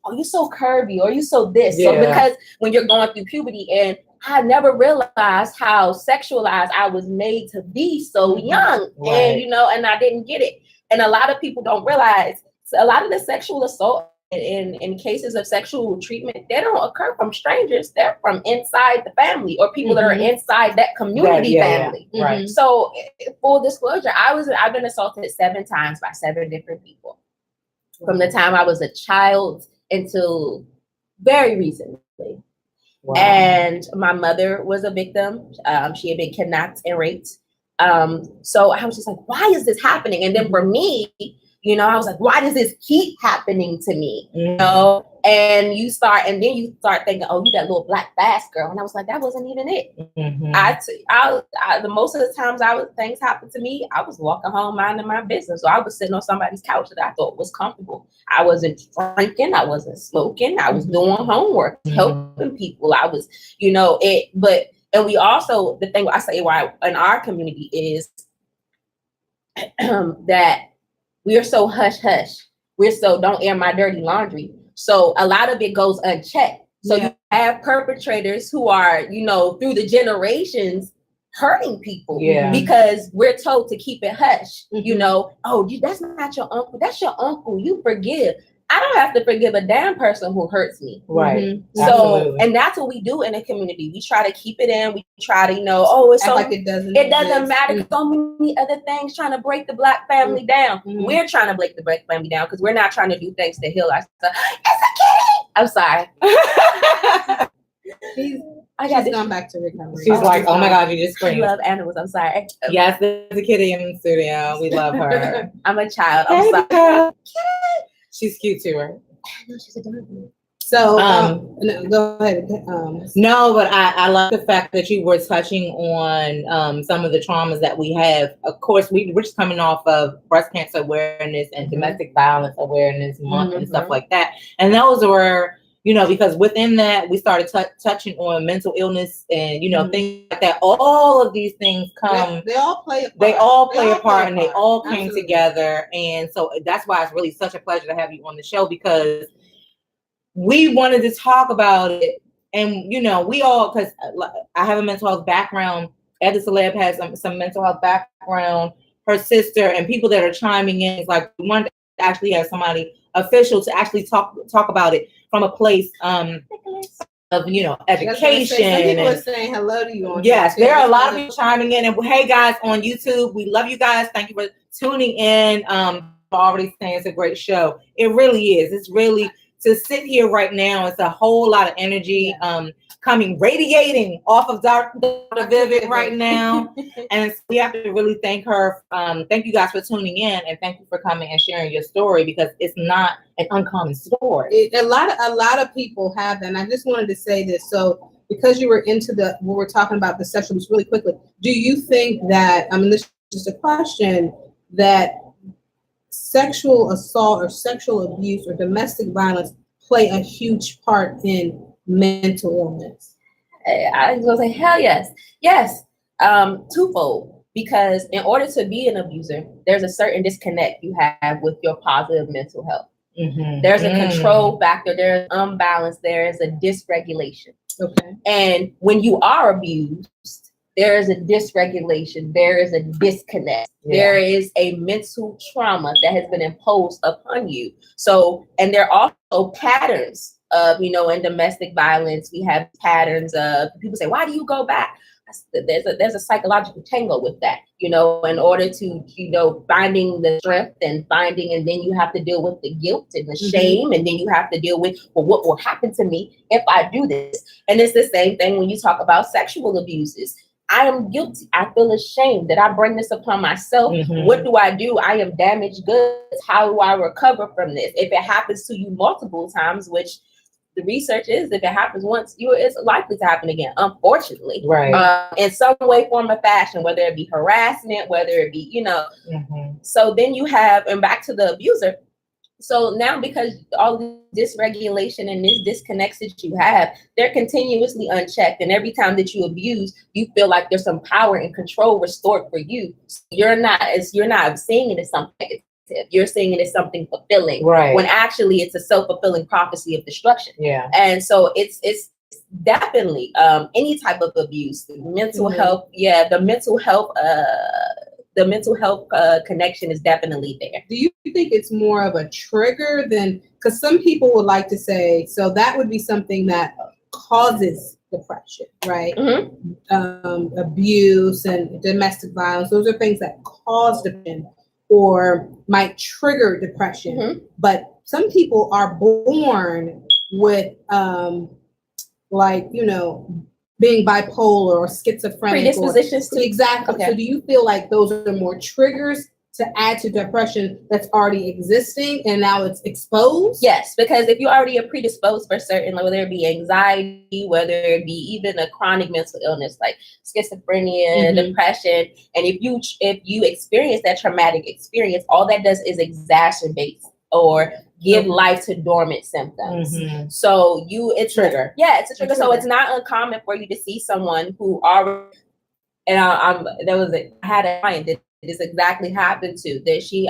oh, you're so curvy, or you so this. So because when you're going through puberty, and I never realized how sexualized I was made to be so young. And, and I didn't get it. And a lot of people don't realize, so a lot of the sexual assault in cases of sexual treatment, they don't occur from strangers. They're from inside the family, or people that are inside that community family. Right. So, full disclosure, I've been assaulted 7 times by 7 different people from the time I was a child until very recently. Wow. And my mother was a victim. She had been kidnapped and raped. So I was just like, why is this happening? And then for me, I was like, why does this keep happening to me? And you start thinking, oh, you that little black fast girl. And I was like, that wasn't even it. The most of the times things happened to me, I was walking home minding my business. Or I was sitting on somebody's couch that I thought was comfortable. I wasn't drinking, I wasn't smoking, I was doing homework, helping people. I was, and we also, the thing I say why in our community is that we are so hush hush. We're so don't air my dirty laundry. So a lot of it goes unchecked. So you have perpetrators who are, through the generations hurting people because we're told to keep it hush. Oh, that's not your uncle. That's your uncle. You forgive. I don't have to forgive a damn person who hurts me. Right. So, and that's what we do in a community. We try to keep it in. We try to, it's so, like it doesn't matter. So many other things trying to break the black family down. We're trying to break the black family down because we're not trying to do things to heal ourselves. It's a kitty. I'm sorry. She's gone back to recovery. She's like, oh my God, you just I screamed. love animals. I'm sorry. Yes, there's a kitty in the studio. We love her. I'm a child. I'm Hey, sorry. girl. She's cute too, right? No, she's adorable. So no, go ahead. No, but I love the fact that you were touching on some of the traumas that we have. Of course, we're just coming off of breast cancer awareness and domestic violence awareness month and stuff like that. And those were, you know, because within that we started touching on mental illness and, you know, things like that. All of these things come. They all play a part. They all play a part, and they all came Absolutely. together. And so that's why it's really such a pleasure to have you on the show, because we wanted to talk about it. And, you know, we all, because I have a mental health background. Eb Deceleb has some mental health background. Her sister and people that are chiming in, it's like we wanted to actually have somebody official to actually talk about it from a place of, you know, education. Some people are saying hello to you on yes, YouTube. there are a lot of people chiming in. And hey, guys, on YouTube, we love you guys. Thank you for tuning in. Already saying it's a great show. It really is. It's really, to sit here right now, it's a whole lot of energy radiating off of Dr. Vivic right now. And we have to really thank her. Thank you guys for tuning in, and thank you for coming and sharing your story, because it's not an uncommon story. A lot of people have that. And I just wanted to say this. So because you were into what we're talking about, the sexual abuse, really quickly, do you think that, this is just a question, that sexual assault or sexual abuse or domestic violence play a huge part in mental illness? I was gonna say, hell yes. Yes. Twofold. Because in order to be an abuser, there's a certain disconnect you have with your positive mental health. There's a control factor, there's unbalance, there is a dysregulation. Okay. And when you are abused, there is a dysregulation, there is a disconnect, there is a mental trauma that has been imposed upon you. So, and there are also patterns of, you know, in domestic violence, we have patterns of, people say, why do you go back? There's a psychological tangle with that, you know, in order to, you know, finding the strength and then you have to deal with the guilt and the shame, and then you have to deal with, well, what will happen to me if I do this? And it's the same thing when you talk about sexual abuses. I am guilty. I feel ashamed that I bring this upon myself. What do? I am damaged goods. How do I recover from this? If it happens to you multiple times, which the research is, if it happens once, it's likely to happen again, unfortunately. Right. In some way, form, or fashion, whether it be harassment, whether it be, you know. So then you have, and back to the abuser. So now, because all this dysregulation and this disconnects that you have, they're continuously unchecked. And every time that you abuse, you feel like there's some power and control restored for you. So you're not seeing it as something negative. You're seeing it as something fulfilling. Right. When actually it's a self-fulfilling prophecy of destruction. Yeah. And so it's definitely any type of abuse, mental health. Yeah, the mental health connection is definitely there. Do you think it's more of a trigger than, because some people would like to say, so that would be something that causes depression, right? Abuse and domestic violence, those are things that cause depression or might trigger depression. But some people are born with like, you know, being bipolar or schizophrenic. Predispositions to. Exactly. Okay. So do you feel like those are more triggers to add to depression that's already existing and now it's exposed? Yes, because if you're already predisposed for certain, whether it be anxiety, whether it be even a chronic mental illness like schizophrenia, depression, and if you experience that traumatic experience, all that does is exacerbate or give life to dormant symptoms. So it's trigger. Yeah, it's a trigger. So it's not uncommon for you to see someone who already, and I had a client that this exactly happened to, that she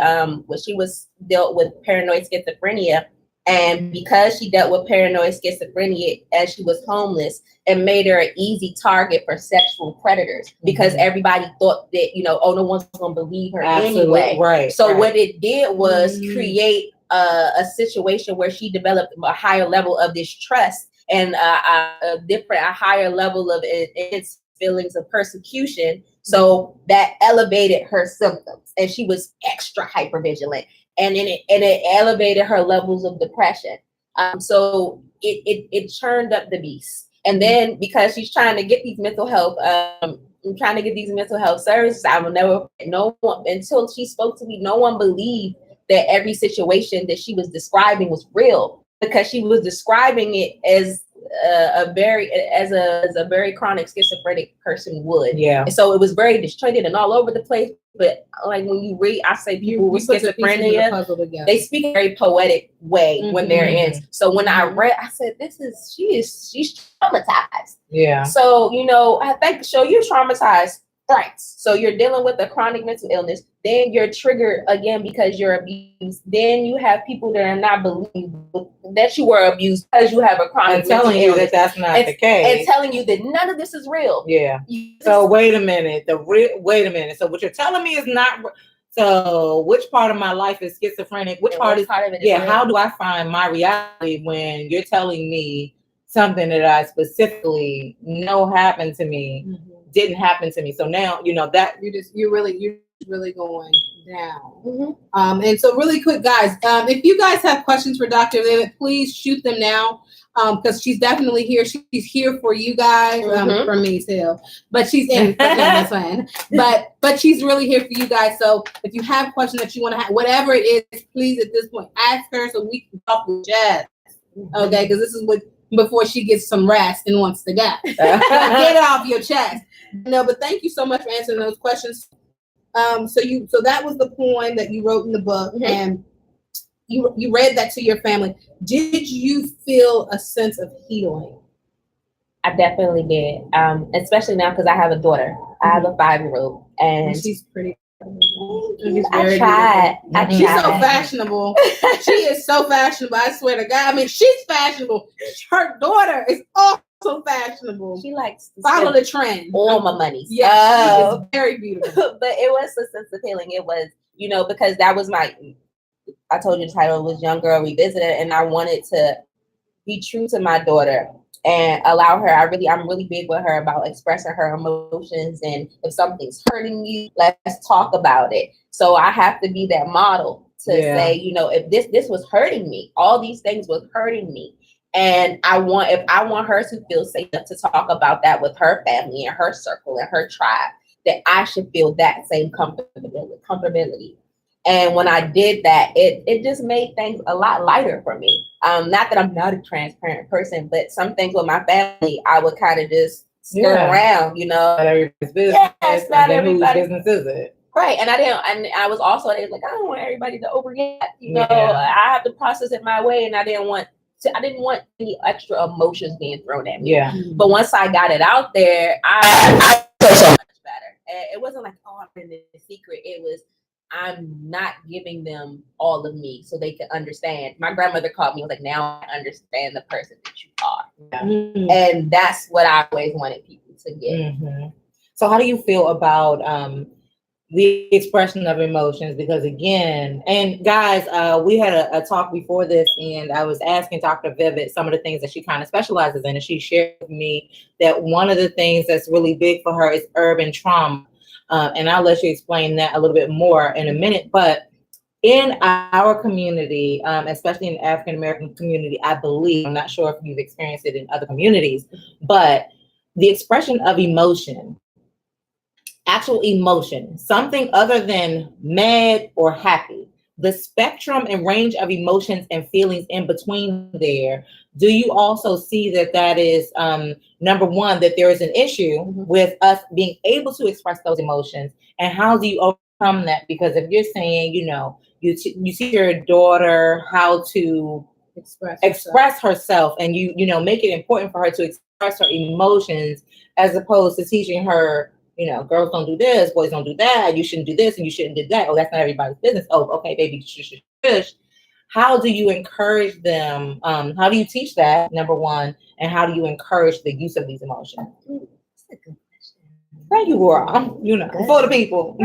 was dealt with paranoid schizophrenia, and because she dealt with paranoid schizophrenia as she was homeless, it made her an easy target for sexual predators because everybody thought that, you know, oh, no one's gonna believe her anyway. Right. So what it did was create a situation where she developed a higher level of distrust and a higher level of its feelings of persecution. So that elevated her symptoms, and she was extra hypervigilant, and it elevated her levels of depression. So it churned up the beast. And then because she's trying to get these mental health, services, I will never, no one, until she spoke to me, no one believed that every situation that she was describing was real, because she was describing it as a very chronic schizophrenic person would. Yeah. And so it was very disjointed and all over the place. But like when you read, I say people with schizophrenia, they speak a very poetic way when they're in. So when I read, I said, she's traumatized. Yeah. So, I think, so you're traumatized. Right. So you're dealing with a chronic mental illness. Then you're triggered again because you're abused. Then you have people that are not believing that you were abused because you have a chronic mental illness. And telling you that that's not the case. And telling you that none of this is real. Yeah. So wait a minute. Wait a minute. So what you're telling me is not. So which part of my life is schizophrenic? Which part of it is real? How do I find my reality when you're telling me something that I specifically know happened to me? Didn't happen to me. So now that you're really going down. And so really quick, guys, if you guys have questions for Dr. Emmett, please shoot them now, because she's definitely here. She's here for you guys, for me too, but she's in for this one. But she's really here for you guys. So if you have questions that you want to have, whatever it is, please at this point ask her so we can talk with Jazz. Okay, because this is what, before she gets some rest and wants to go. Get it off your chest. No, but thank you so much for answering those questions. So that was the poem that you wrote in the book, and you read that to your family. Did you feel a sense of healing? I definitely did. Especially now because I have a daughter. I have a 5-year-old, and she's pretty. I tried. She's so fashionable. She is so fashionable. I swear to God. I mean, she's fashionable. Her daughter is also fashionable. She likes to follow the trend. All my money. Yeah, she is very beautiful. But it was a sense of healing. It was, because that was I told you the title was Young Girl Revisited, and I wanted to be true to my daughter and allow her. I'm really big with her about expressing her emotions, and if something's hurting you, let's talk about it. So I have to be that model to say, if this was hurting me, all these things was hurting me, and if I want her to feel safe enough to talk about that with her family and her circle and her tribe, that I should feel that same comfortability. And when I did that, it just made things a lot lighter for me. Not that I'm not a transparent person, but some things with my family, I would kind of just skirt around, Not everybody's business. Yes, not everybody's business is it? Right. And I was also like, I don't want everybody to overreact. I have to process it my way, and I didn't want any extra emotions being thrown at me. Yeah. But once I got it out there, I felt so much better. And it wasn't like, I'm in the secret. It was, I'm not giving them all of me so they can understand. My grandmother called me and was like, now I understand the person that you are. And that's what I always wanted people to get. So how do you feel about the expression of emotions? Because again, and guys, we had a talk before this, and I was asking Dr. Vivid some of the things that she kind of specializes in, and she shared with me that one of the things that's really big for her is urban trauma. And I'll let you explain that a little bit more in a minute. But in our community, especially in the African-American community, I believe, I'm not sure if you've experienced it in other communities, but the expression of emotion, actual emotion, something other than mad or happy, the spectrum and range of emotions and feelings in between there, do you also see that is, number one, that there is an issue with us being able to express those emotions? And how do you overcome that? Because if you're saying, you teach your daughter how to express herself, and you make it important for her to express her emotions, as opposed to teaching her, girls don't do this, boys don't do that, you shouldn't do this and you shouldn't do that. Oh, that's not everybody's business. Oh, okay, baby, shush, shush, shush. How do you encourage them? How do you teach that, number one? And how do you encourage the use of these emotions? That's a good question. Thank you, girl. For the people,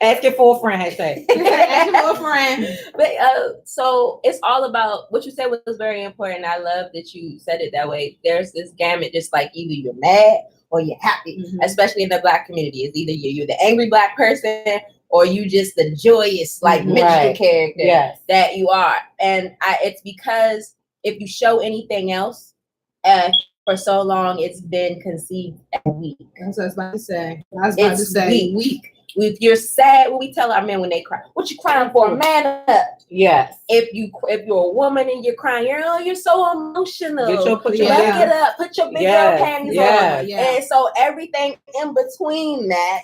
Ask your for a friend, hashtag. Ask your for a friend. But so it's all about what you said was very important. I love that you said it that way. There's this gamut, just like either you're mad or you're happy, especially in the Black community. It's either you're the angry Black person, or you just the joyous, minstrel character that you are. And it's because if you show anything else, for so long it's been conceived as weak. That's what I was about to say. I was about to say weak. If you're sad, what we tell our men when they cry, what you crying for? Man up. Yes. If you're a woman and you're crying, you're so emotional. Put your Get up, put your big girl panties on. Yeah. And so everything in between that,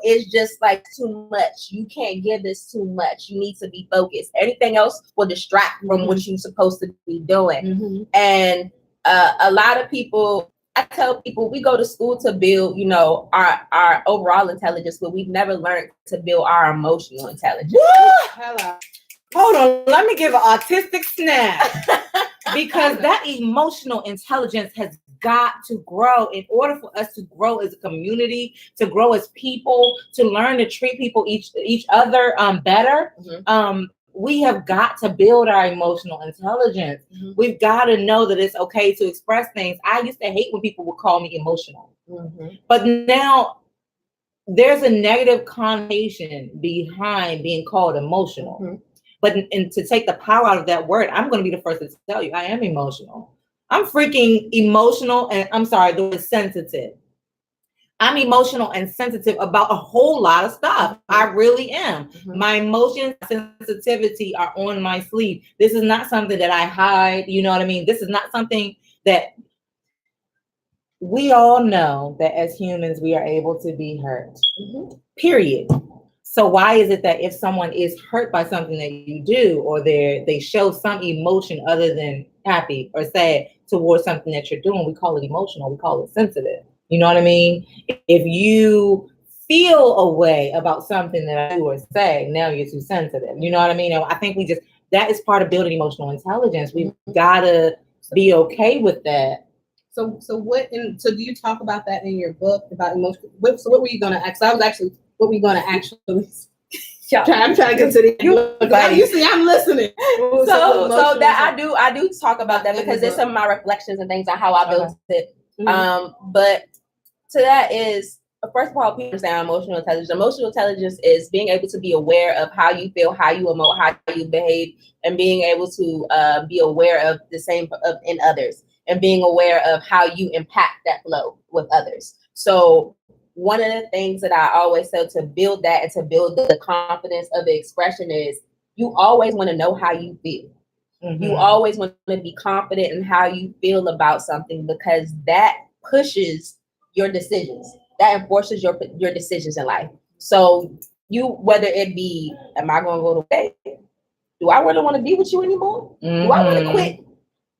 is just like too much. You can't give this too much. You need to be focused. Anything else will distract from what you're supposed to be doing. And a lot of people, I tell people, we go to school to build, our overall intelligence, but we've never learned to build our emotional intelligence. Hello. Hold on, let me give an autistic snap. Because that emotional intelligence has got to grow in order for us to grow as a community, to grow as people, to learn to treat people each other better. We have got to build our emotional intelligence. We've got to know that it's okay to express things. I used to hate when people would call me emotional. But now there's a negative connotation behind being called emotional. But to take the power out of that word, I'm going to be the first to tell you, I am emotional. I'm freaking emotional, and I'm sorry, the word sensitive. I'm emotional and sensitive about a whole lot of stuff. I really am. My emotions, sensitivity are on my sleeve. This is not something that I hide. You know what I mean? This is not something that we all know that as humans, we are able to be hurt. Period. So why is it that if someone is hurt by something that you do, or they show some emotion other than happy or sad towards something that you're doing, we call it emotional, we call it sensitive. You know what I mean? If you feel a way about something that I do or say, now you're too sensitive. You know what I mean? I think that is part of building emotional intelligence. We've got to be okay with that. So do you talk about that in your book about emotion? So what were you going to ask? What we going to actually? I'm trying to get to the. You see, I'm listening. So that I do talk about that because it's some of my reflections and things on how I built it. But to that is, first of all, people understand emotional intelligence. Emotional intelligence is being able to be aware of how you feel, how you emote, how you behave, and being able to be aware of the same in others, and being aware of how you impact that flow with others. So one of the things that I always say to build that and to build the confidence of the expression is you always want to know how you feel. You always want to be confident in how you feel about something, because that pushes your decisions. That enforces your decisions in life. So whether it be, am I going to go to bed? Do I really want to be with you anymore? Do I want to quit?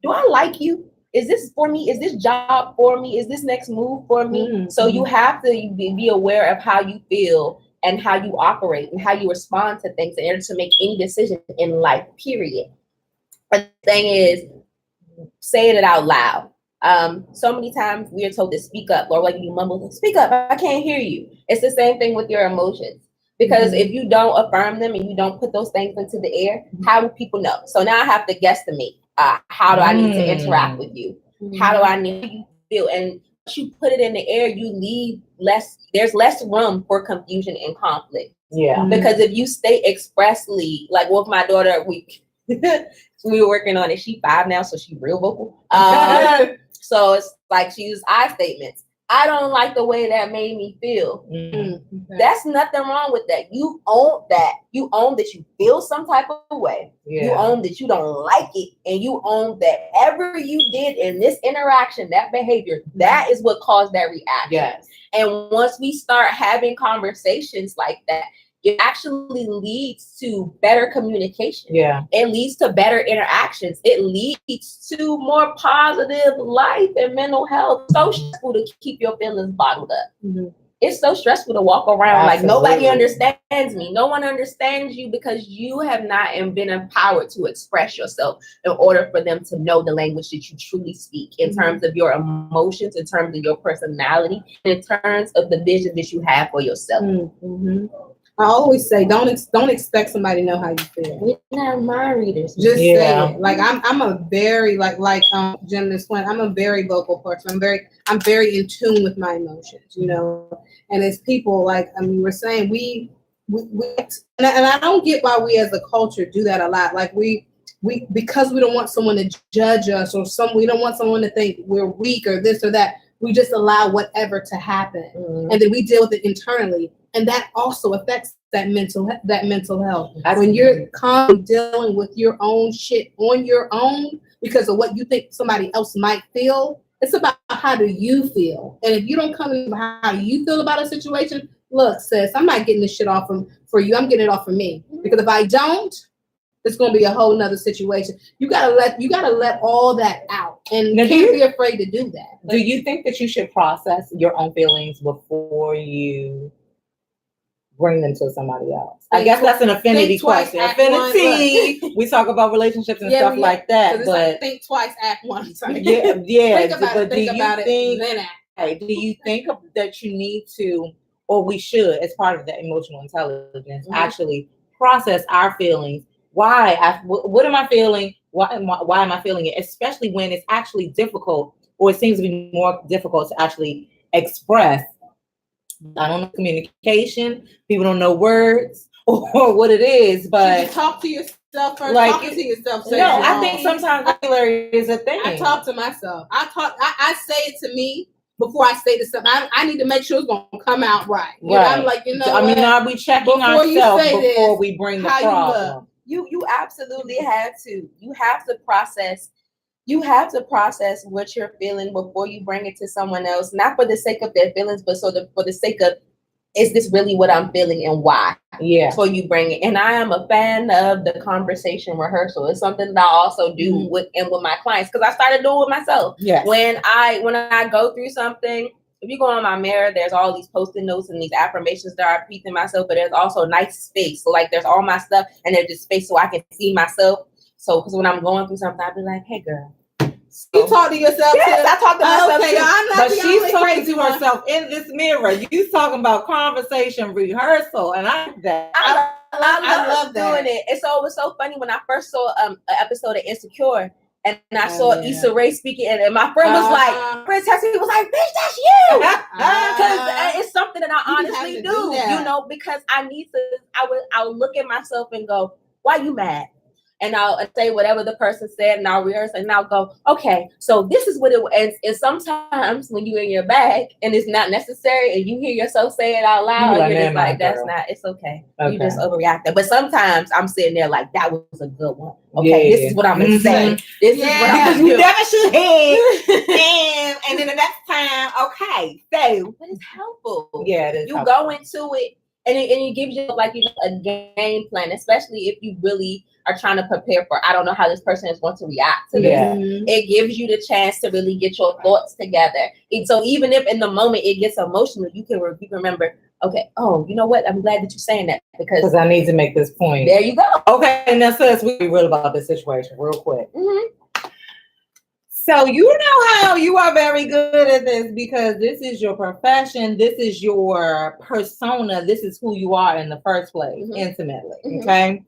Do I like you? Is this for me? Is this job for me? Is this next move for me? So you have to be aware of how you feel and how you operate and how you respond to things in order to make any decision in life, period. But the thing is, saying it out loud. So many times we are told to speak up, or like you mumble, speak up, I can't hear you. It's the same thing with your emotions. Because if you don't affirm them and you don't put those things into the air, how do people know? So now I have to guesstimate. How do I need to interact with you? How do I need to feel? And once you put it in the air, you leave there's less room for confusion and conflict. Because if you state expressly, like with my daughter, we were working on it. She's 5 now, so she's real vocal. So it's like she used I statements. I don't like the way that made me feel. That's nothing wrong with that. You own that. You own that you feel some type of way. You own that you don't like it. And you own that whatever you did in this interaction, that behavior, that is what caused that reaction. And once we start having conversations like that, it actually leads to better communication. It leads to better interactions. It leads to more positive life and mental health. It's so stressful to keep your feelings bottled up. It's so stressful to walk around like nobody understands me. No one understands you because you have not been empowered to express yourself in order for them to know the language that you truly speak in terms of your emotions, in terms of your personality, in terms of the vision that you have for yourself. I always say, don't expect somebody to know how you feel. We're not mind readers. Just say it. Like I'm a very Gem explained, I'm a very vocal person. I'm very in tune with my emotions, you know. And as people, like you were saying, we and I don't get why we as a culture do that a lot. Like we because we don't want someone to judge us, or we don't want someone to think we're weak or this or that, we just allow whatever to happen. And then we deal with it internally. And that also affects that mental health. When you're constantly dealing with your own shit on your own because of what you think somebody else might feel, it's about how do you feel. And if you don't come in how you feel about a situation, look, sis, I'm not getting this shit off for you. I'm getting it off for me. Because if I don't, it's gonna be a whole nother situation. You gotta let all that out, and you can't be afraid to do that. Do you think that you should process your own feelings before you bring them to somebody else? I guess that's an affinity question. Affinity. We talk about relationships and stuff like that, but like think twice, act once. Yeah. Think about it. Then act. Do you think that you need to, or we should, as part of the emotional intelligence, actually process our feelings? What am I feeling? Why am I feeling it? Especially when it's actually difficult, or it seems to be more difficult to actually express. I don't know communication. People don't know words or what it is, but talk to yourself first. Like, talking to yourself. No, I think sometimes vocabulary is a thing. I talk to myself. I say it to me before I say to something. I need to make sure it's gonna come out right. I'm like, are we checking ourselves before we bring the problem? You absolutely have to. You have to process. You have to process what you're feeling before you bring it to someone else, not for the sake of their feelings, but for the sake of, is this really what I'm feeling and why? Yeah. Before you bring it. And I am a fan of the conversation rehearsal. It's something that I also do with my clients, because I started doing it myself. Yes. When I go through something, if you go on my mirror, there's all these post-it notes and these affirmations that I repeat to myself, but there's also nice space. So like there's all my stuff and there's just space so I can see myself. So because when I'm going through something, I'll be like, hey girl. You talk to yourself too? Yes, I talk to myself too. I'm not but the she's only talking crazy to one. herself in this mirror. You talking about conversation rehearsal, and I love doing it. And so it was so funny when I first saw an episode of Insecure, and I saw Issa Rae speaking, and my friend was like, friend texted me, was like, bitch, that's you. Because it's something that I honestly do, because I need to, I'll look at myself and go, why you mad? And I'll say whatever the person said, and I'll rehearse, and I'll go, okay, so this is what it was. And sometimes when you're in your bag and it's not necessary, and you hear yourself say it out loud, you're just like, it's okay. You just overreacted. But sometimes I'm sitting there like, that was a good one. Okay, this is what I'm gonna say. This is what I'm gonna do. You never should have. And then the next time, okay, so. But it's helpful. Yeah, it is. You go into it, and it gives you like a game plan, especially if you really are trying to prepare for, I don't know how this person is going to react to this. It gives you the chance to really get your thoughts together. And so even if in the moment it gets emotional, you can remember, okay, oh, you know what? I'm glad that you're saying that because I need to make this point. There you go. Okay, now sis, we be real about this situation real quick. So you know how you are very good at this because this is your profession, this is your persona, this is who you are in the first place, intimately, okay?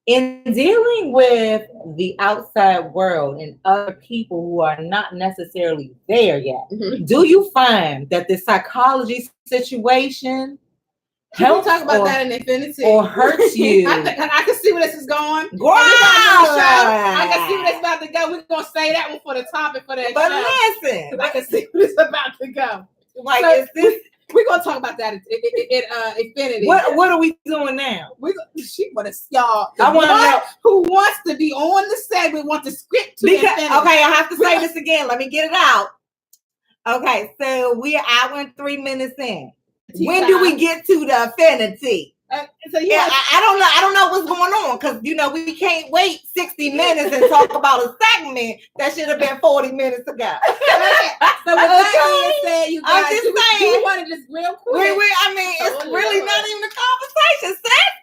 In dealing with the outside world and other people who are not necessarily there yet, do you find that the psychology situation helps talk about that in Infinity or hurts you? I can see where this is going. Wow. I can see where this is about to go. We're going to say that one for the topic for that but show. Listen. I can see where this is about to go. Like, so, is this... We're gonna talk about that in Infinity. What are we doing now? She want to y'all. I want to know who wants to be on the segment. Want the script to Infinity. Okay, I have to say this again. Let me get it out. Okay, so we are hour and 3 minutes in. When do we get to the Infinity? So yeah, I don't know what's going on because we can't wait 60 minutes and talk about a segment that should have been 40 minutes ago. So with that being said, you guys, I'm just saying, you want to just real quick. It's really not even a conversation, sis.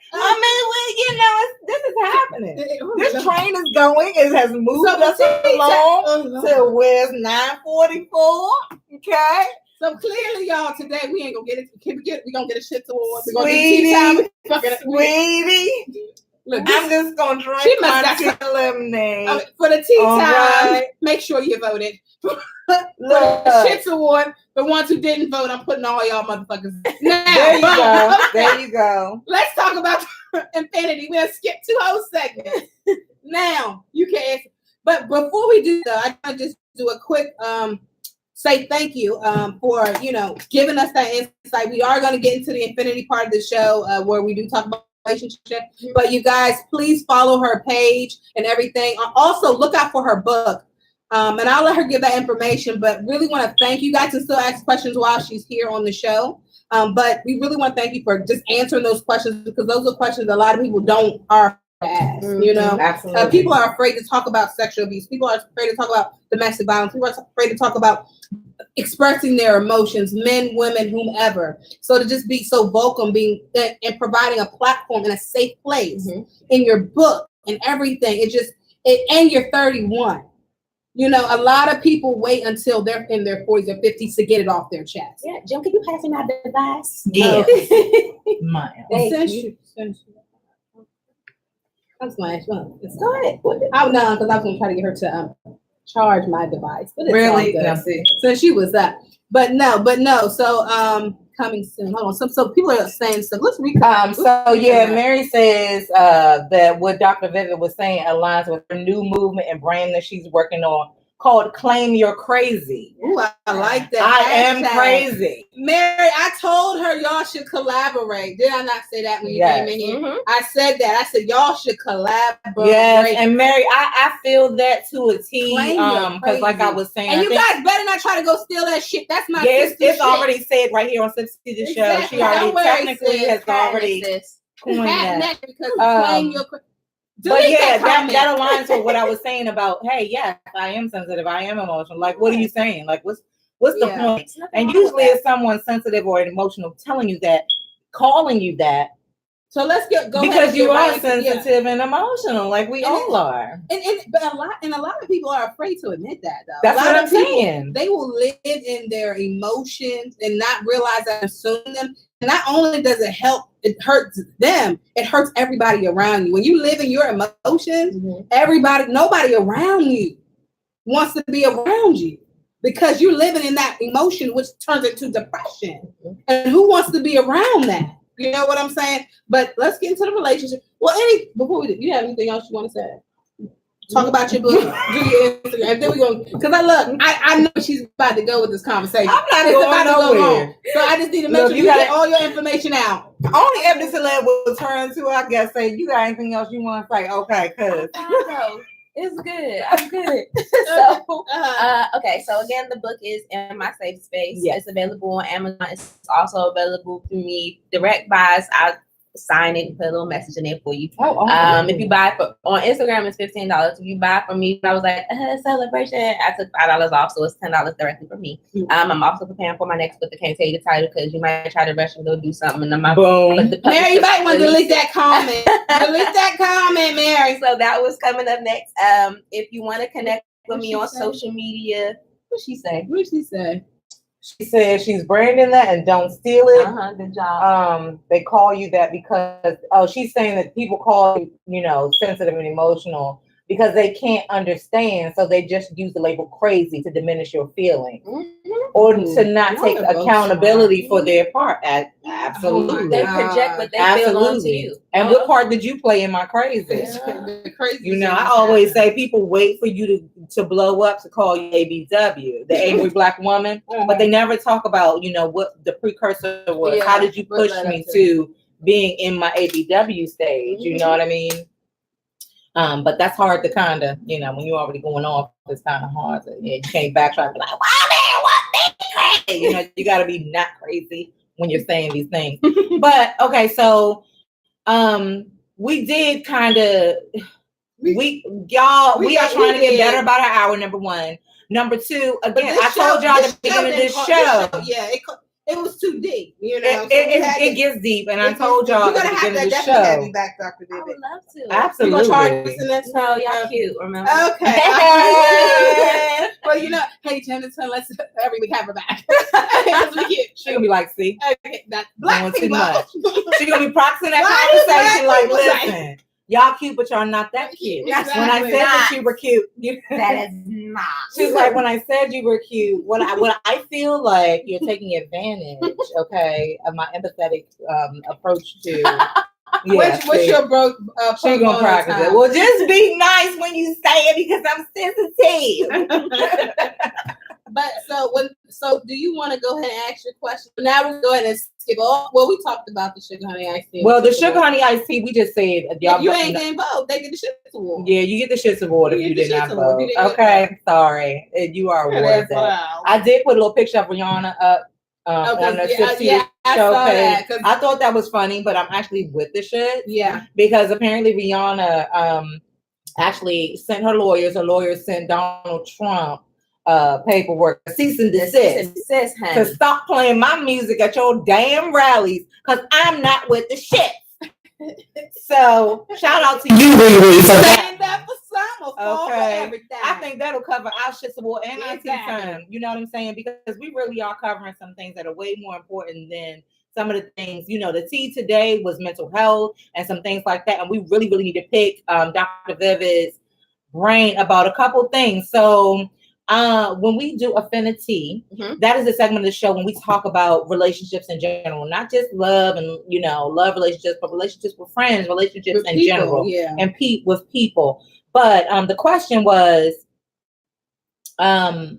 This is happening. This train is going. It has moved us along to where's 9:44. Okay. So clearly, y'all, today we ain't gonna get it. We're gonna get a shit towards. We're Sweetie, gonna do tea time. Sweetie. Look, I'm just gonna drink my lemonade. For the tea time, make sure you voted. For the Shits Award, the ones who didn't vote, I'm putting all y'all motherfuckers. Now, there you go. Let's talk about Infinity. We're gonna skip 2 whole segments. Now you can answer. But before we do that, I want to just do a quick say thank you for giving us that insight. We are going to get into the infinity part of the show where we do talk about relationship. But you guys, please follow her page and everything. Also, look out for her book. And I'll let her give that information. But really want to thank you guys and still ask questions while she's here on the show. But we really want to thank you for just answering those questions, because those are questions a lot of people are ask. Absolutely. People are afraid to talk about sexual abuse. People are afraid to talk about domestic violence. People are afraid to talk about expressing their emotions, men, women, whomever. So to just be so vocal and providing a platform and a safe place in your book and everything, and you're 31. A lot of people wait until they're in their 40s or 50s to get it off their chest. Yeah, Jim, can you pass me my device? Yeah. I was going to ask you. Go ahead. I know, because I was going to try to get her to charge my device. But it's Really? all good. So she was up. But no. So coming soon. Hold on. So people are saying stuff. Let's recap. Mary says that what Dr. Vivian was saying aligns with her new movement and brand that she's working on, called Claim You're Crazy. Ooh, I like that. I am crazy. Mary, I told her y'all should collaborate. Did I not say that when you came in here? I said that. I said y'all should collaborate. Yes, and Mary, I feel that to a T. Because like I was saying, and you guys better not try to go steal that shit. That's my it's already said right here on SipsTea the Show. Exactly. She already technically has already coined that. Because claim your But yeah, that aligns with what I was saying about, hey, yes, I am sensitive, I am emotional. Like, what are you saying? Like, what's the point? And usually it's someone sensitive or emotional telling you that, calling you that. So let's go because you are sensitive and emotional, like we all are. But a lot of people are afraid to admit that, though. That's what I'm saying. They will live in their emotions and not realize that consume them. Not only does it help, it hurts them, it hurts everybody around you. When you live in your emotions, nobody around you wants to be around you, because you're living in that emotion, which turns into depression. And who wants to be around that? You know what I'm saying? But let's get into the relationship. Well, before we do, you have anything else you want to say? Talk about your book, do your Instagram, and then we're going, because I know she's about to go with this conversation. I'm not going nowhere. So I just need to make sure you get all your information out. Only Eb Deceleb will turn to, I guess, say, you got anything else you want to say? Okay, cuz. It's good. I'm good. So, okay. So again, the book is in my safe space. Yes. It's available on Amazon. It's also available through me. Direct buys, I sign it and put a little message in there for you. If you buy on Instagram, it's $15. If you buy from me, I was like, celebration. I took $5 off, so it's $10 directly from me. I'm also preparing for my next book. I can't tell you the title because you might try to rush and go do something. And Mary, you might want to delete that comment. Delete that comment, Mary. So that was coming up next. If you want to connect with me on social media, what she say? She said she's branding that and don't steal it. Good job. They call you that because she's saying that people call you, sensitive and emotional because they can't understand, so they just use the label crazy to diminish your feelings or to not take accountability for their part. Absolutely, they project what they feel onto you. And what part did you play in my crazy? I always say people wait for you to blow up to call you ABW, the angry black woman, but they never talk about what the precursor was. How did you push me to being in my ABW stage? You know what I mean? But that's hard to kind of, when you're already going off, it's kind of hard to, you can't backtrack and be like, wow, man, what? Crazy. You got to be not crazy when you're saying these things. But okay, so we did kind of, we are trying to get better about our hour, number one. Number two, again, I told y'all at the beginning of this show. It was too deep, It gets deep, and I told y'all at the beginning of the show. Have you back, Dr. I would love to. Absolutely. You gonna charge us in this? No, y'all cute. Remember? Okay. Well, hey, GemDTwin, let's every week have her back. She gonna be like, see, that's black people. Too much. She gonna be practicing that conversation. Like, listen. Y'all cute, but y'all not that cute. Exactly. When I said that you were cute, that is not. She's like, when I said you were cute, when I feel like you're taking advantage, okay, of my empathetic approach to What's your broke? She gonna practice it. Well, just be nice when you say it because I'm sensitive. But so do you want to go ahead and ask your question? Now we'll go ahead and skip all. Well, we talked about the Suga Honey Iced TEA. Well, the Suga Honey Iced TEA, we just said if you ain't getting vote, they get the Shits Award. Yeah, you get the Shits Award if you did not vote. Okay, sorry, you are awarded that. I did put a little picture of Rihanna up on the SipsTea the Show page. I thought that was funny, but I'm actually with the shit. Yeah, because apparently Rihanna actually sent her lawyers. Her lawyers sent Donald Trump paperwork, cease and desist to stop playing my music at your damn rallies because I'm not with the shit. So shout out to you, Riri, for that. Okay, I think that'll cover our Shits Award and our tea time. You know what I'm saying? Because we really are covering some things that are way more important than some of the things. You know, the tea today was mental health and some things like that, and we really need to pick Dr. Vivid's brain about a couple things. So when we do Affinity, that is a segment of the show when we talk about relationships in general, not just love and love relationships, but relationships with friends, relationships in general, and with people. But the question was, do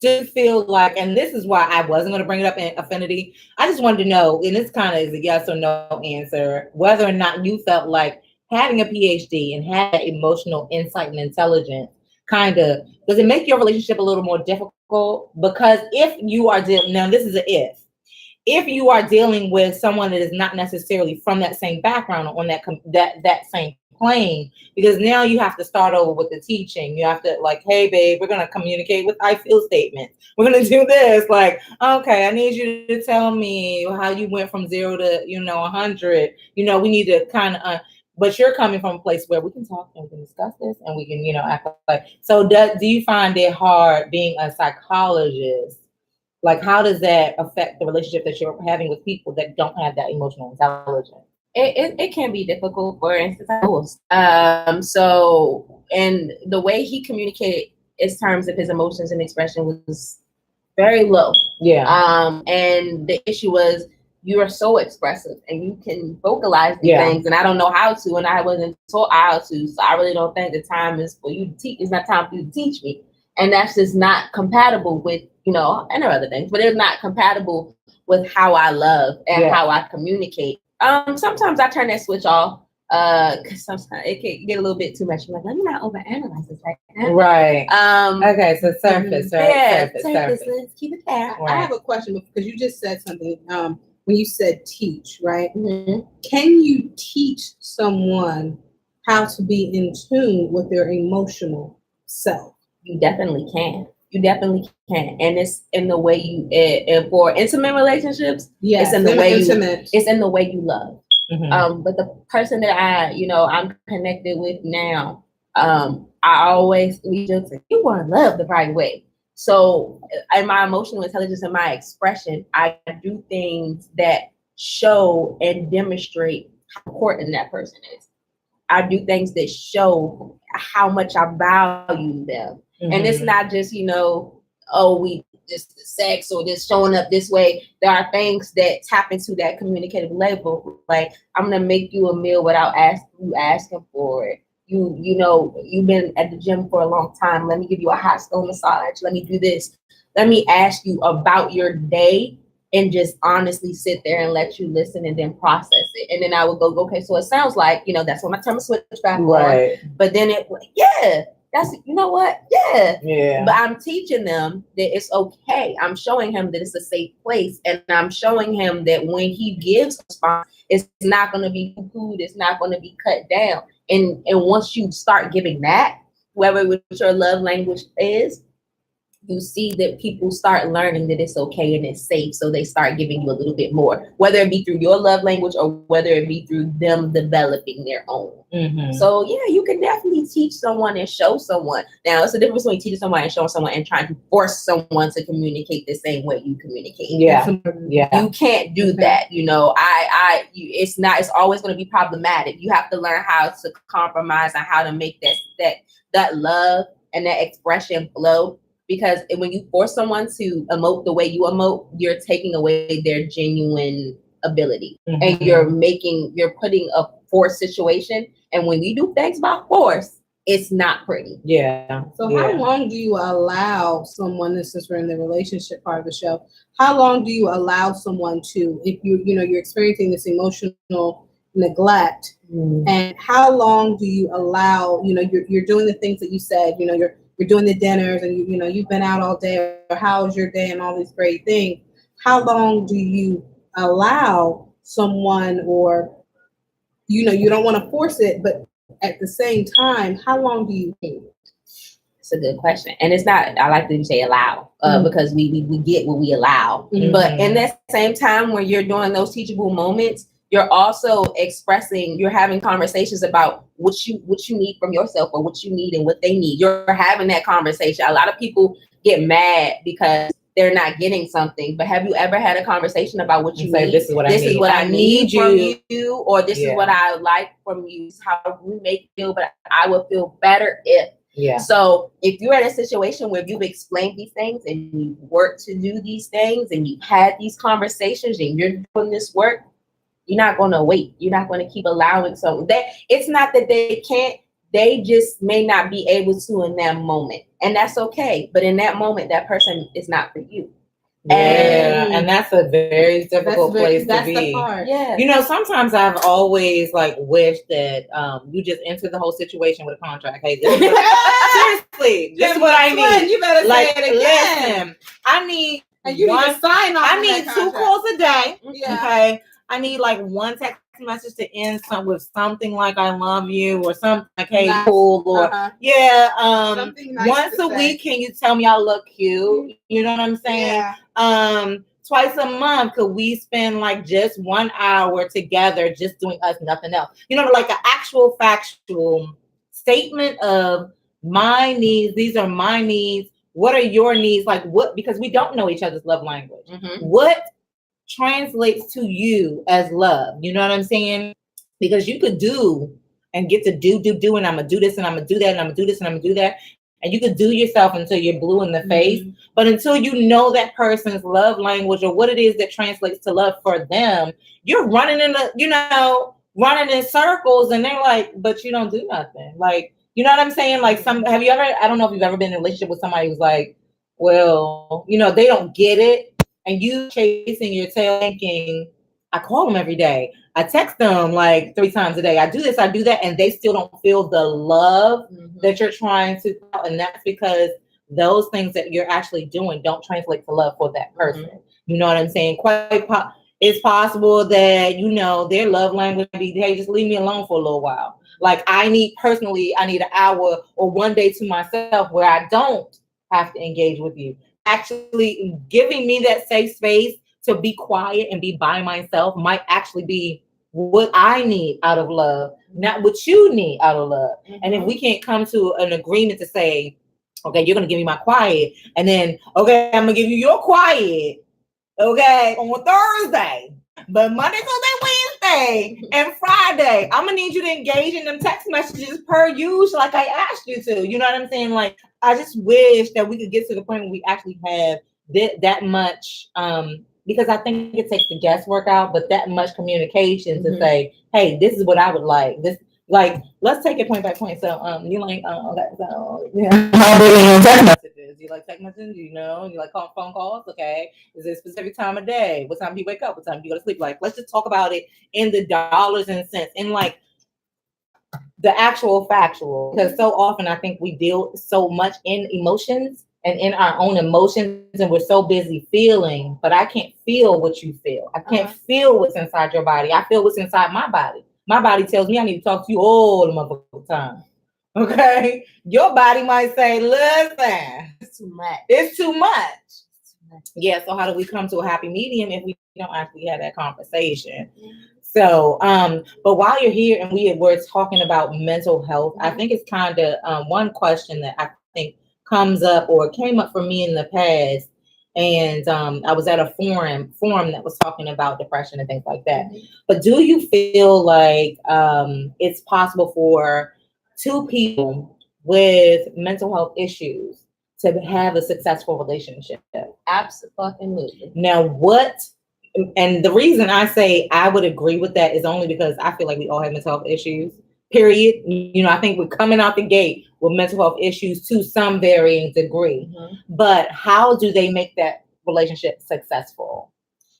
you feel like, and this is why I wasn't going to bring it up in Affinity. I just wanted to know, and this kind of is a yes or no answer, whether or not you felt like having a PhD and having emotional insight and intelligence does it make your relationship a little more difficult? Because if you are now this is an if you are dealing with someone that is not necessarily from that same background or on that same plane, because now you have to start over with the teaching. You have to hey babe, we're gonna communicate with I feel statements. We're gonna do this. Okay, I need you to tell me how you went from 0 to 100. We need to kind of but you're coming from a place where we can talk and we can discuss this and we can, act like. So do you find it hard being a psychologist? How does that affect the relationship that you're having with people that don't have that emotional intelligence? It can be difficult, for instance. And the way he communicated in terms of his emotions and expression was very low. Yeah. And the issue was, you are so expressive and you can vocalize these things, and I don't know how to, and I wasn't taught how to, so I really don't think the time is for you to teach. It's not time for you to teach me, and that's just not compatible with and there are other things, but it's not compatible with how I love and how I communicate. Sometimes I turn that switch off because sometimes it can get a little bit too much. I'm like, let me not overanalyze this right now. Right. Okay, so surface. Let's keep it there. I have a question because you just said something. When you said teach, right? Can you teach someone how to be in tune with their emotional self? You definitely can. And it's in the way and for intimate relationships, it's in the way you love. But the person that I'm connected with now, we just say, you want to love the right way. So in my emotional intelligence and my expression, I do things that show and demonstrate how important that person is. I do things that show how much I value them. And it's not just, we just sex or just showing up this way. There are things that tap into that communicative level. Like, I'm going to make you a meal without you asking for it. You've been at the gym for a long time. Let me give you a hot stone massage. Let me do this. Let me ask you about your day and just honestly sit there and let you listen and then process it. And then I would go, okay, so it sounds like, that's when I turn my switch back on. But then that's, yeah. But I'm teaching them that it's okay. I'm showing him that it's a safe place. And I'm showing him that when he gives a response, it's not going to be poo-pooed. It's not going to be cut down. And once you start giving that, whoever your love language is, you see that people start learning that it's okay and it's safe. So they start giving you a little bit more, whether it be through your love language or whether it be through them developing their own. So you can definitely teach someone and show someone. Now, it's a difference between teaching someone and showing someone and trying to force someone to communicate the same way you communicate. You can't do that. It's always going to be problematic. You have to learn how to compromise and how to make that love and that expression flow. Because when you force someone to emote the way you emote, you're taking away their genuine ability, and you're putting a forced situation. And when you do things by force, it's not pretty. Yeah. So how long do you allow someone, since we're in the relationship part of the show, how long do you allow someone to, if you're experiencing this emotional neglect, and how long do you allow, you're doing the things that you said, you're doing the dinners, and you've been out all day, or how's your day, and all these great things. How long do you allow someone, or you don't want to force it, but at the same time, how long do you think? It's a good question. And it's not, I like to say allow, because we get what we allow. But in that same time, when you're doing those teachable moments, you're also expressing, you're having conversations about what you need from yourself, or what you need and what they need. You're having that conversation. A lot of people get mad because they're not getting something, but have you ever had a conversation about what you need? This is what I need. This is what I need from you, or this is what I like from you. This is how you make me feel, but I would feel better if. Yeah. So if you're in a situation where you've explained these things, and you've worked to do these things, and you've had these conversations, and you're doing this work, you're not going to wait. You're not going to keep allowing something. It's not that they can't. They just may not be able to in that moment. And that's okay. But in that moment, that person is not for you. Yeah, and that's a very difficult place to be. The part. Yeah. Sometimes I've always wished that you just enter the whole situation with a contract. Hey, seriously, this is what I need. You better say it again. Listen, I need, and you need to sign off. I need 2 calls a day. Yeah. Okay, I need one text message to end with something like "I love you" or something like "Hey, cool," or something nice once a week. Can you tell me I look cute? You know what I'm saying? Yeah. Twice a month, could we spend just 1 hour together, just doing us, nothing else? Like an actual factual statement of my needs. These are my needs. What are your needs? What? Because we don't know each other's love language. What translates to you as love? You know what I'm saying? Because you could do and get to do, and I'm gonna do this, and I'm gonna do that, and I'm gonna do this, and I'm gonna do that. And you could do yourself until you're blue in the face. But until you know that person's love language, or what it is that translates to love for them, you're running in circles, and they're like, but you don't do nothing. You know what I'm saying? Have you ever, I don't know if you've ever been in a relationship with somebody who's like, well, they don't get it. And you chasing your tail thinking, I call them every day. I text them 3 times a day. I do this, I do that. And they still don't feel the love that you're trying to. And that's because those things that you're actually doing don't translate to love for that person. You know what I'm saying? It's possible that, their love language be, hey, just leave me alone for a little while. I need an hour or 1 day to myself where I don't have to engage with you. Actually giving me that safe space to be quiet and be by myself might actually be what I need out of love, not what you need out of love. And if we can't come to an agreement to say, okay, you're going to give me my quiet, and then, okay, I'm going to give you your quiet, okay, on Thursday, but Monday, Tuesday, Wednesday, and Friday, I'm going to need you to engage in them text messages per usual, like I asked you to. You know what I'm saying? I just wish that we could get to the point where we actually have that much, because I think it takes the guesswork out, but that much communication to say, hey, this is what I would like. This, let's take it point by point. So, you okay, so how big are your text messages? You like text messages? You like phone calls? Okay. Is it a specific time of day? What time do you wake up? What time do you go to sleep? Let's just talk about it in the dollars and cents, in the actual factual, because so often I think we deal so much in emotions and in our own emotions, and we're so busy feeling, but I can't feel what you feel. I can't feel what's inside your body. I feel what's inside my body. My body tells me I need to talk to you all the motherfucking time. Okay? Your body might say, listen, It's too much. It's too much. Yeah, so how do we come to a happy medium if we don't actually have that conversation? So, but while you're here and we're talking about mental health, I think it's kind of one question that I think comes up or came up for me in the past. And I was at a forum that was talking about depression and things like that. But do you feel like it's possible for 2 people with mental health issues to have a successful relationship? Absolutely. Now, what and the reason I say I would agree with that is only because I feel like we all have mental health issues. Period. You know, I think we're coming out the gate with mental health issues to some varying degree. But how do they make that relationship successful?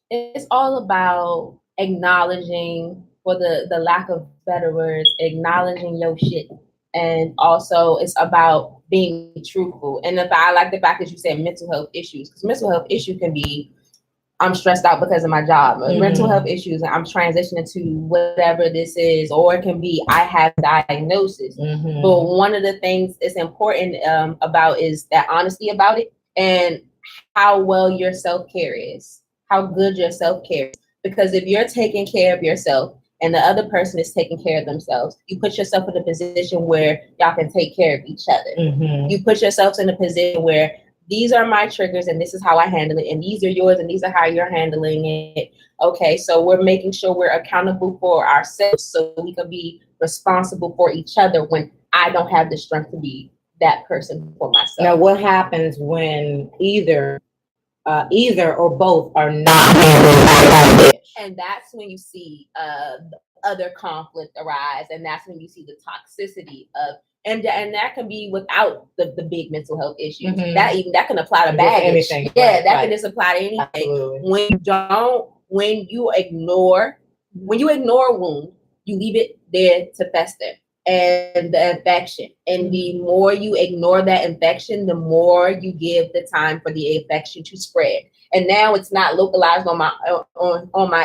It's all about acknowledging, for the lack of better words, acknowledging your shit. And also it's about being truthful. And I like the fact that you said mental health issues, because mental health issue can be, I'm stressed out because of my job. Mental health issues, I'm transitioning to whatever this is, or it can be I have diagnosis. But one of the things it's important about is that honesty about it, and how well your self-care is, how good your self-care is. Because if you're taking care of yourself and the other person is taking care of themselves, you put yourself in a position where y'all can take care of each other. You put yourselves in a position where these are my triggers and this is how I handle it, and these are yours and these are how you're handling it. Okay, so we're making sure we're accountable for ourselves so we can be responsible for each other when I don't have the strength to be that person for myself. Now, what happens when either or both are not handled? And that's when you see other conflict arise, and that's when you see the toxicity of, and that can be without the big mental health issues. That can apply to baggage. Anything. Yeah, that can just apply to anything. Absolutely. When you ignore a wound, you leave it there to fester. And the infection, and the more you ignore that infection, the more you give the time for the infection to spread. And now it's not localized on my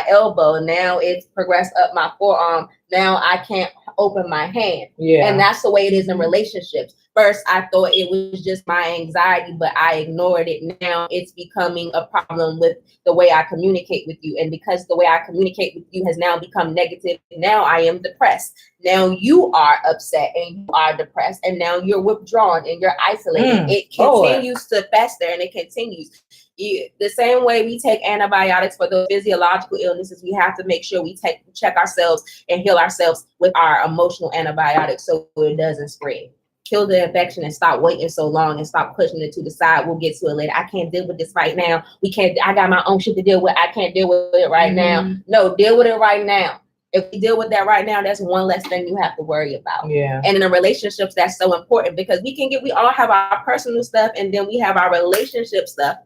elbow. Now it's progressed up my forearm. Now I can't open my hand. Yeah. And that's the way it is in relationships. First, I thought it was just my anxiety, but I ignored it. Now it's becoming a problem with the way I communicate with you. And because the way I communicate with you has now become negative, now I am depressed. Now you are upset and you are depressed. And now you're withdrawn and you're isolated. It continues to fester, and it continues. The same way we take antibiotics for those physiological illnesses, we have to make sure we check ourselves and heal ourselves with our emotional antibiotics so it doesn't spread. Kill the infection and stop waiting so long and stop pushing it to the side. We'll get to it later. I can't deal with this right now. I got my own shit to deal with. I can't deal with it right now. No, deal with it right now. If we deal with that right now, that's one less thing you have to worry about. Yeah. And in the relationships, that's so important, because we all have our personal stuff and then we have our relationship stuff.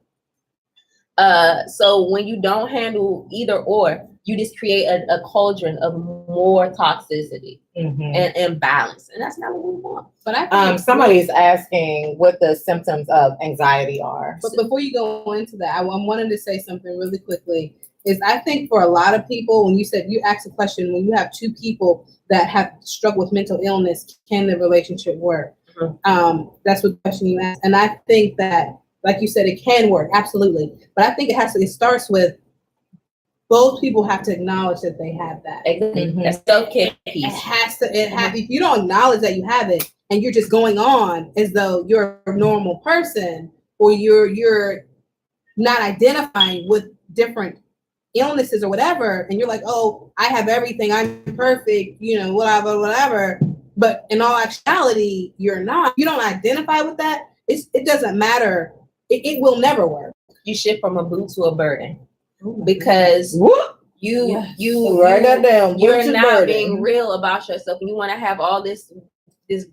So when you don't handle either or, you just create a cauldron of more toxicity and imbalance, and that's not what we want. But I think somebody's asking what the symptoms of anxiety are. But before you go into that, I wanted to say something really quickly. Is I think for a lot of people, when you asked a question, when you have two people that have struggled with mental illness, can the relationship work? That's what the question you asked, and I think that, like you said, it can work, absolutely. But I think it starts with both people have to acknowledge that they have that. That's self-care piece. If you don't acknowledge that you have it and you're just going on as though you're a normal person, or you're not identifying with different illnesses or whatever, and you're like, oh, I have everything, I'm perfect, whatever. But in all actuality, you're not. You don't identify with that. It doesn't matter. It will never work. You shift from a boot to a burden, because you're not being real about yourself, and you want to have all this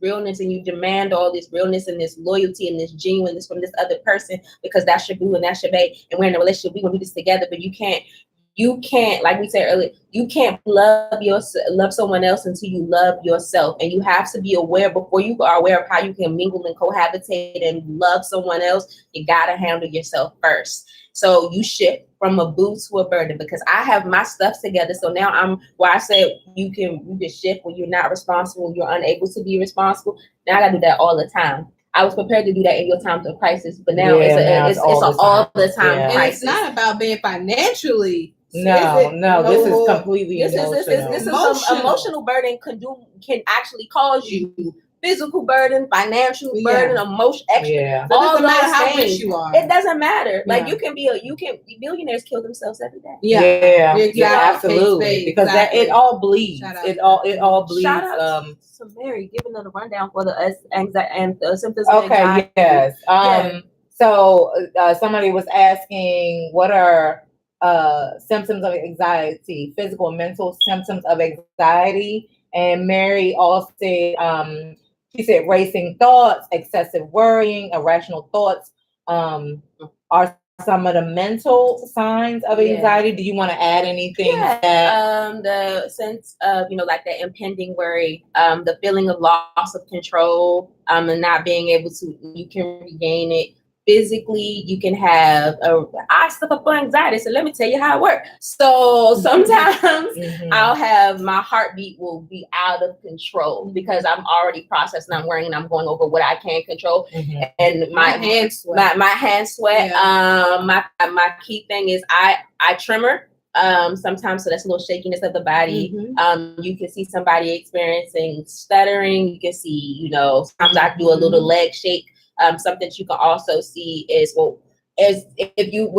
realness, and you demand all this realness and this loyalty and this genuineness from this other person, because that's your boo and that's your babe, and we're in a relationship, we're gonna do this together. But you can't, like we said earlier, you can't love someone else until you love yourself. And you have to be aware, before you are aware of how you can mingle and cohabitate and love someone else, you gotta handle yourself first. So you shift from a boo to a burden, because I have my stuff together. So now I'm where I said you can shift when you're not responsible, you're unable to be responsible. Now I gotta do that all the time. I was prepared to do that in your times of crisis, but now it's all the time. And it's not about being financially. No, this is completely emotional. This is emotional burden can actually cause you physical burden, financial burden, emotion, extra. Yeah. All doesn't matter how rich you are. It doesn't matter. Like billionaires kill themselves every day. Yeah, absolutely. Because it all bleeds. It all bleeds. Shout out to Mary giving us a rundown for the anxiety and the symptoms. Okay. Yes. So somebody was asking, what are symptoms of anxiety, physical and mental symptoms of anxiety. And Mary also said, she said racing thoughts, excessive worrying, irrational thoughts are some of the mental signs of anxiety. Do you want to add anything? The sense of, like that impending worry, the feeling of loss of control, and not being able to, you can regain it. Physically, you can have I suffer from anxiety, so let me tell you how it works. So sometimes I'll have my heartbeat will be out of control because I'm already processed and I'm worrying and I'm going over what I can control. And my hands sweat. My hands sweat. Yeah. My key thing is I tremor. Sometimes, so that's a little shakiness of the body. You can see somebody experiencing stuttering. You can see, sometimes I do a little leg shake. Something that you can also see is, when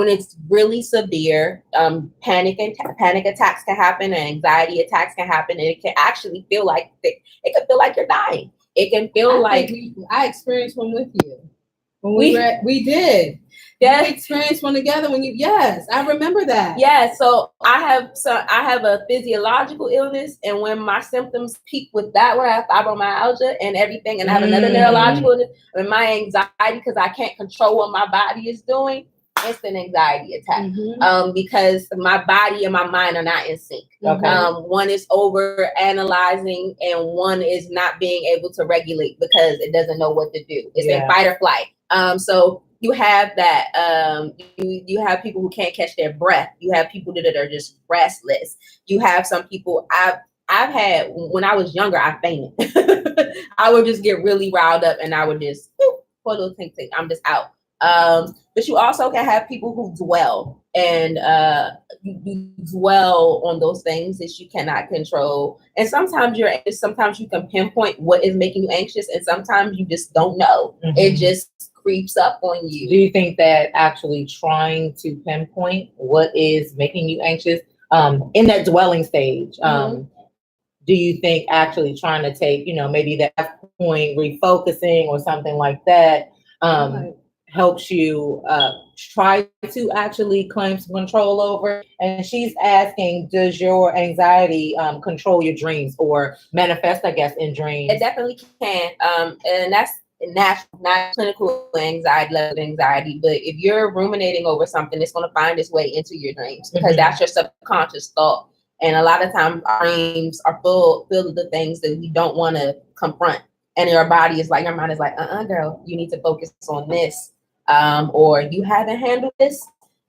it's really severe, panic attacks can happen, and anxiety attacks can happen, and it can actually feel like you're dying. It can feel like I experienced one with you. We did. Yeah, we experienced one together yes, I remember that. Yeah, so I have a physiological illness, and when my symptoms peak with that one, I have fibromyalgia and everything, and I have another neurological illness, and my anxiety, because I can't control what my body is doing, instant anxiety attack. Because my body and my mind are not in sync. One is over analyzing, and one is not being able to regulate because it doesn't know what to do. It's in fight or flight. So you have that. You have people who can't catch their breath. You have people that are just restless. You have some people. I've had, when I was younger, I fainted. I would just get really riled up, and I would just for a little tink. I'm just out. But you also can have people who dwell, and you dwell on those things that you cannot control. And sometimes sometimes you can pinpoint what is making you anxious, and sometimes you just don't know. It just creeps up on you. Do you think that actually trying to pinpoint what is making you anxious in that dwelling stage, do you think actually trying to take, maybe that point, refocusing or something like that, helps you try to actually claim some control over? And she's asking, does your anxiety control your dreams or manifest, I guess, in dreams? It definitely can. And that's natural, not clinical anxiety, but if you're ruminating over something, it's going to find its way into your dreams because that's your subconscious thought. And a lot of times our dreams are filled with the things that we don't want to confront. And your body is like, your mind is like, girl, you need to focus on this. Or you haven't handled this,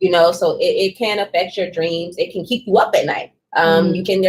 so it can affect your dreams. It can keep you up at night. You can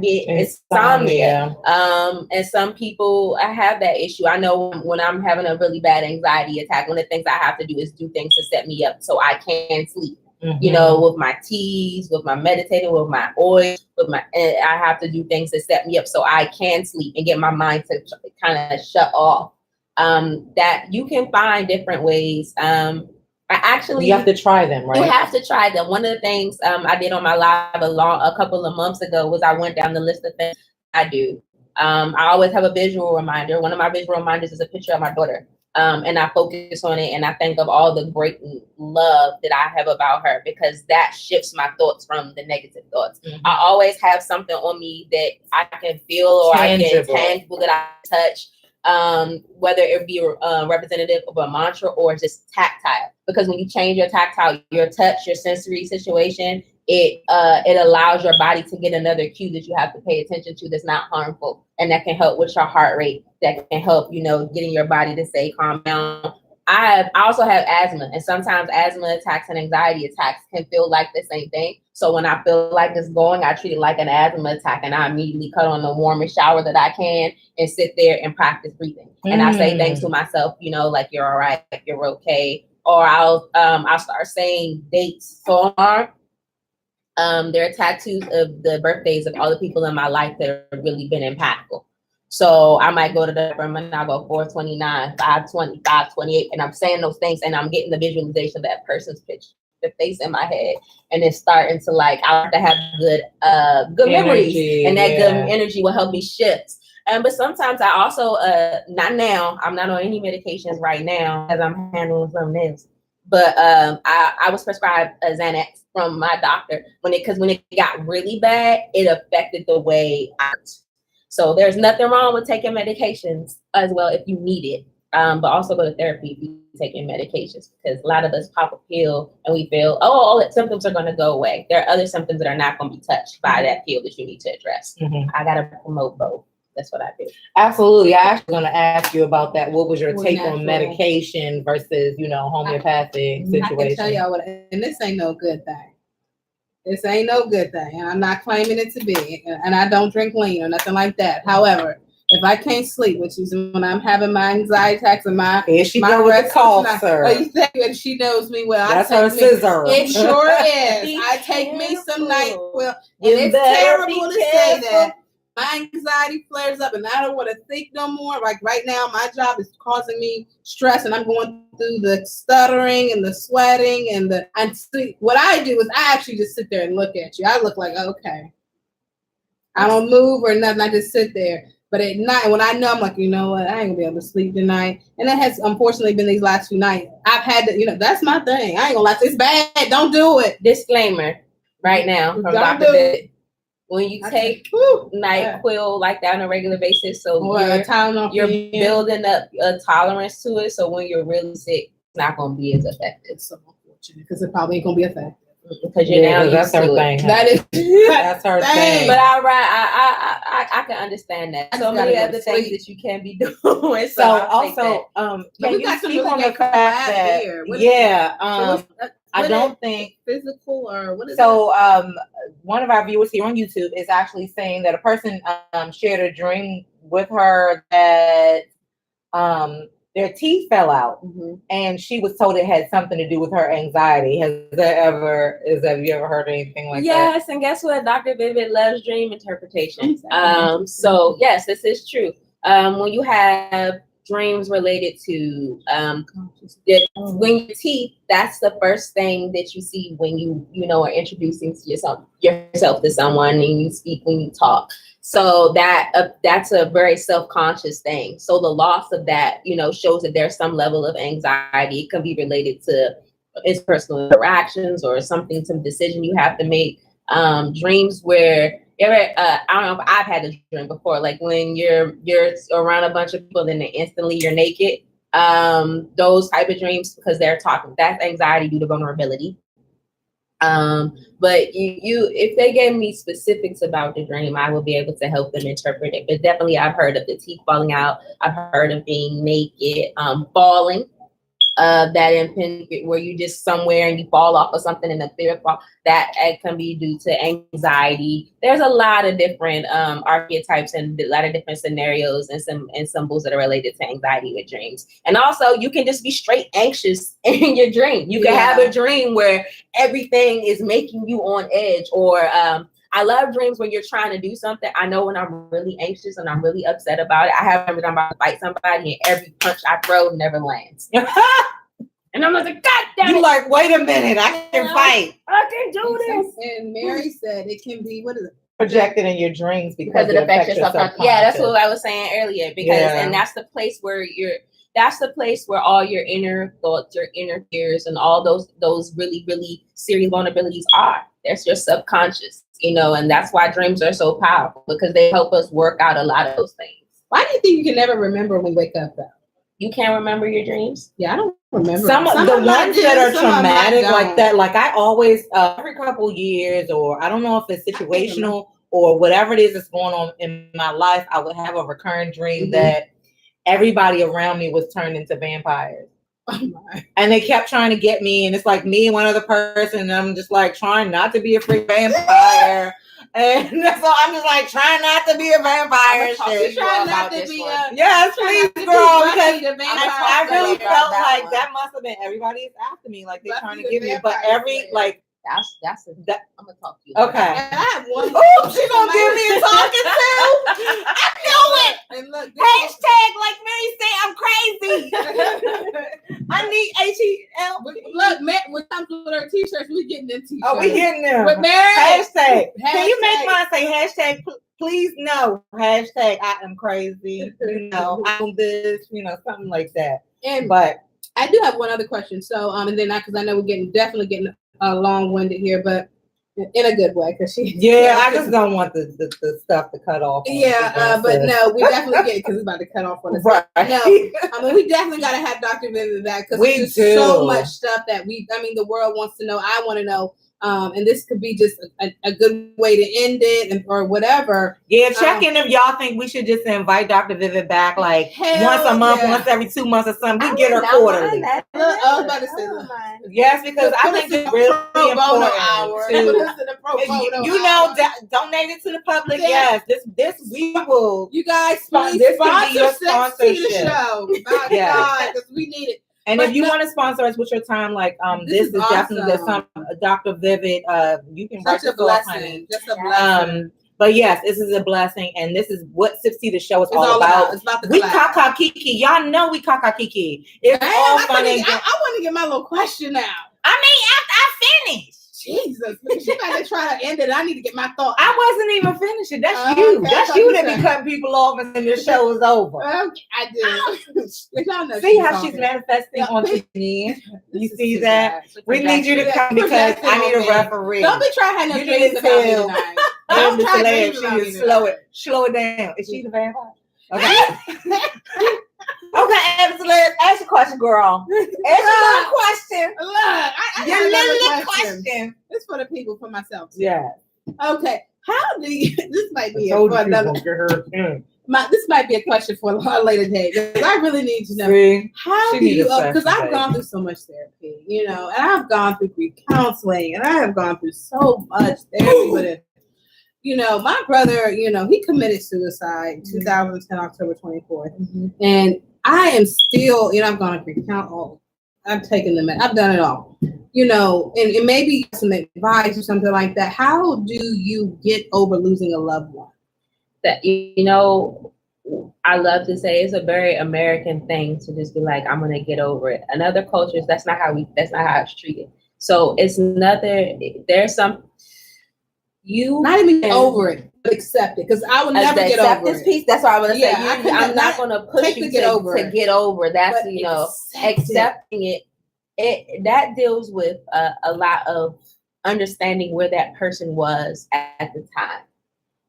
be insomnia. And some people have that issue. I know when I'm having a really bad anxiety attack, one of the things I have to do is do things to set me up so I can sleep. With my teas, with my meditating, with my oil, I have to do things to set me up so I can sleep and get my mind to kind of shut off. That you can find different ways. You have to try them, right? You have to try them. One of the things I did on my live a couple of months ago was I went down the list of things I do. I always have a visual reminder. One of my visual reminders is a picture of my daughter. And I focus on it, and I think of all the great love that I have about her, because that shifts my thoughts from the negative thoughts. I always have something on me that I can feel or tangible that I touch. Whether it be representative of a mantra or just tactile, because when you change your tactile, your touch, your sensory situation, it allows your body to get another cue that you have to pay attention to that's not harmful, and that can help with your heart rate. That can help, getting your body to say calm down. I also have asthma, and sometimes asthma attacks and anxiety attacks can feel like the same thing. So when I feel like it's going, I treat it like an asthma attack, and I immediately cut on the warmest shower that I can and sit there and practice breathing. And I say things to myself, like you're all right, like you're okay. Or I'll start saying dates. So there are tattoos of the birthdays of all the people in my life that have really been impactful. So I might go to the room and I'll go 429, 520, 528, and I'm saying those things, and I'm getting the visualization of that person's picture, the face in my head, and it's starting to I have to have good memories, and that good energy will help me shift. But sometimes I also not now. I'm not on any medications right now as I'm handling some of this. But I was prescribed a Xanax from my doctor when it got really bad, it affected the way I ate. So there's nothing wrong with taking medications as well if you need it. But also go to therapy if you're taking medications, because a lot of us pop a pill and we feel, oh, all the symptoms are going to go away. There are other symptoms that are not going to be touched by that pill that you need to address. I got to promote both. That's what I do. Absolutely. I actually going to ask you about that. What was your take on medication versus, homeopathic situation? I can tell y'all what, and this ain't no good thing. This ain't no good thing. And I'm not claiming it to be. And I don't drink lean or nothing like that. However, if I can't sleep, which is when I'm having my anxiety attacks and my cough, sir. And she knows me well. That's her scissor. It sure is. I take me some NyQuil. And it's terrible to say that. My anxiety flares up and I don't want to think no more. Like right now, my job is causing me stress and I'm going through the stuttering and the sweating what I do is I actually just sit there and look at you. I look like, okay. I don't move or nothing. I just sit there. But at night, when I know, I'm like, you know what? I ain't gonna be able to sleep tonight. And that has unfortunately been these last few nights. I've had to, that's my thing. I ain't gonna lie. It's bad. Don't do it. Disclaimer right now from Dr. Vivid. When you take NyQuil like that on a regular basis, so you're building up a tolerance to it. So when you're really sick, it's not going to be as effective. So unfortunate because it probably ain't going to be effective. Because you're now used to it. That's her thing. But I can understand that. So many other things that you can be doing. So also, can you speak on the fact that I don't think physical or what is so. One of our viewers here on YouTube is actually saying that a person shared a dream with her that their teeth fell out, and she was told it had something to do with her anxiety. Have you ever heard anything like that? Yes, and guess what? Dr. Vivid loves dream interpretations. So yes, this is true. When you have dreams related to when your teeth, that's the first thing that you see when you are introducing yourself to someone and you speak when you talk. So that's a very self-conscious thing. So the loss of that shows that there's some level of anxiety. It can be related to interpersonal interactions or some decision you have to make. Dreams where I don't know if I've had a dream before, like when you're around a bunch of people and then instantly you're naked. Those type of dreams, because they're talking, that's anxiety due to vulnerability. But if they gave me specifics about the dream, I will be able to help them interpret it. But definitely I've heard of the teeth falling out. I've heard of being naked, falling. That impinge where you just somewhere and you fall off of something in the fear fall, that can be due to anxiety. There's a lot of different archetypes and a lot of different scenarios and symbols that are related to anxiety with dreams. And also you can just be straight anxious in your dream. You can have a dream where everything is making you on edge, or I love dreams when you're trying to do something. I know when I'm really anxious and I'm really upset about it. I have remembered I'm about to fight somebody and every punch I throw never lands. And I'm like, God damn it. You like, wait a minute, I can fight. I can do this. And Mary said it can be, what is it? Projected in your dreams because it affects your subconscious. Yeah, that's what I was saying earlier. And that's the place where all your inner thoughts, your inner fears, and all those really, really serious vulnerabilities are. That's your subconscious, and that's why dreams are so powerful, because they help us work out a lot of those things. Why do you think you can never remember when we wake up, though? You can't remember your dreams? Yeah, I don't remember. Some of the ones that are traumatic like that, like I always, every couple years, or I don't know if it's situational or whatever it is that's going on in my life, I would have a recurring dream that everybody around me was turned into vampires. And they kept trying to get me, and it's like me and one other person, and I'm just like trying not to be a freak vampire. And so I'm just like trying not to be a vampire. Trying not to be yes, please, girl, because I really felt like that must have been everybody is after me, like they're trying to get me, but that's I'm gonna talk to you. Okay. And I have one. Oh, she gonna give me a talking to. I know it. And look, hashtag like Mary say I'm crazy. I need HEL. Look, when it comes to her t-shirts, we getting them t-shirts. Oh, we getting them. With Mary. Hashtag. Can you make mine say hashtag? Please no. Hashtag I am crazy. I am this. Something like that. But I do have one other question. So, and then because I know we're definitely getting long-winded here, but in a good way, because she. Yeah, I just don't want the stuff to cut off. Yeah, but no, we definitely get it because it's about to cut off on us. Right. No, I mean we definitely got to have Dr. Vivian back because there's so much stuff that the world wants to know. I want to know. And this could be just a good way to end it or whatever. Yeah, check in if y'all think we should just invite Dr. Vivian back like once a month, once every 2 months or something. We get her quarterly. I was about to say yes, because I think it's really important to donate it to the public. Yes, this we will. You guys, please this sponsor can be your sponsorship. the show. My God, because we need it. And if you want to sponsor us with your time, like this is awesome. Definitely some Dr. Vivid. You can write a blessing. Just a blessing. But yes, this is a blessing, and this is what SipsTea the Show is all about. It's about the we kaka kiki. Y'all know we kaka kiki. It's all fun and I want to get my little question out. I mean, after I finish. Jesus, she got to try to end it. I need to get my thought. I wasn't even finishing. That's you. Okay, that's you that be cutting people off and then the show is over. Okay, I do. Y'all know see how she's manifesting on TV. You see that? We need you to come because I need a referee. Don't be trying to have no dreams about me tonight. Don't try to slow it down. Is she the vampire? Okay. Okay, Eb Deceleb, ask a question, girl. Ask a question. Look, I your little question. It's for the people, for myself. Yeah. Okay. How do you? This might be this might be a question for a later date. I really need to know how do you? Because I've gone through so much therapy, and I've gone through grief counseling, and I have gone through so much therapy with it. My brother, he committed suicide in 2010, October 24th. And I am still, I've gone through count. I've taken them. I've done it all, and maybe some advice or something like that. How do you get over losing a loved one? That, I love to say it's a very American thing to just be like, I'm going to get over it. In other cultures, that's not how it's treated. So it's there's some, not even over it, but accept it, because I will never get over this piece. That's what I was saying. I'm not going to push you to get over. That's accepting it. That deals with a lot of understanding where that person was at the time.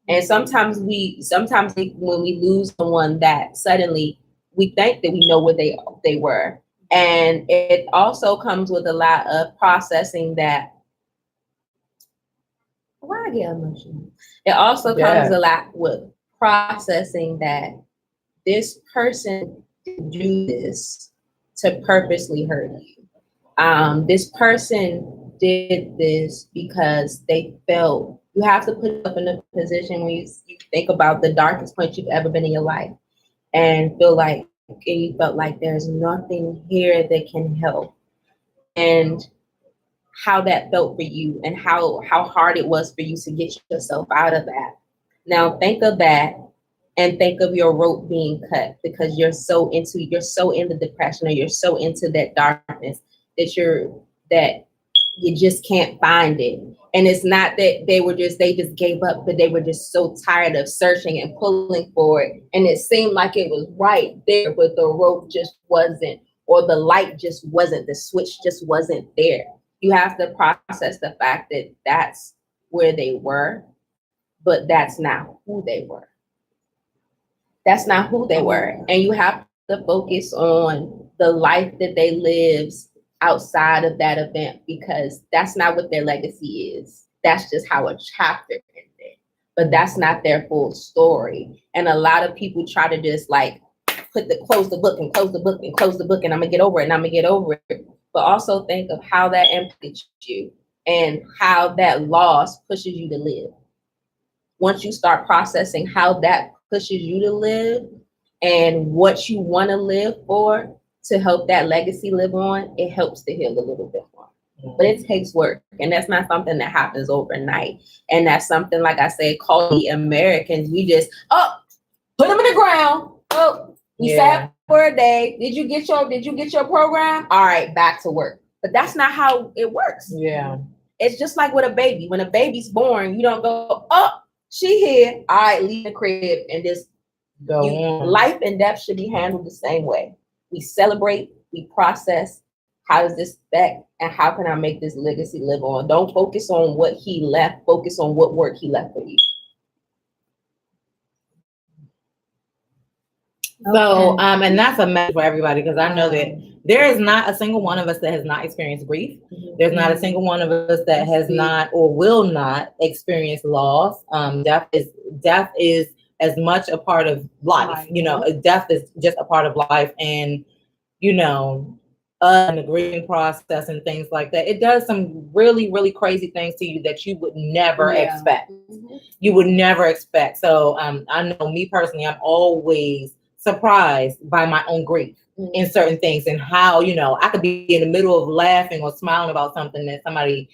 And sometimes when we lose someone that suddenly, we think that we know where they were, and it also comes with a lot of processing that. Why I get emotional? It also comes a lot with processing that this person didn't do this to purposely hurt you. This person did this because they felt. You have to put up in a position where you think about the darkest point you've ever been in your life, and you felt like there's nothing here that can help, and how that felt for you and how hard it was for you to get yourself out of that. Now think of that and think of your rope being cut because you're so in the depression or you're so into that darkness that you just can't find it. And it's not that they just gave up, but they were just so tired of searching and pulling for it. And it seemed like it was right there, but the rope just wasn't, or the light just wasn't, the switch just wasn't there. You have to process the fact that that's where they were, but that's not who they were. That's not who they were. And you have to focus on the life that they lived outside of that event, because that's not what their legacy is. That's just how a chapter ended, but that's not their full story. And a lot of people try to just like close the book and close the book and close the book, and I'm gonna get over it and I'm gonna get over it. But also think of how that impacted you and how that loss pushes you to live. Once you start processing how that pushes you to live and what you want to live for to help that legacy live on, it helps to heal a little bit more. But it takes work, and that's not something that happens overnight. And that's something, like I said, called the Americans. We just, put them in the ground. You sat for a day. Did you get your program? All right, back to work. But that's not how it works. Yeah. It's just like with a baby. When a baby's born, you don't go, she here. All right, leave the crib and just go on. Life and death should be handled the same way. We celebrate, we process how does this affect and how can I make this legacy live on. Don't focus on what he left, focus on what work he left for you. So, and that's a message for everybody, because I know that there is not a single one of us that has not experienced grief. There's not a single one of us that has not or will not experience loss. Death is as much a part of life. You know, death is just a part of life, and you know, and the grieving process and things like that. It does some really, really crazy things to you that you would never expect. You would never expect. So, I know me personally, I'm always surprised by my own grief in certain things, and how, you know, I could be in the middle of laughing or smiling about something that somebody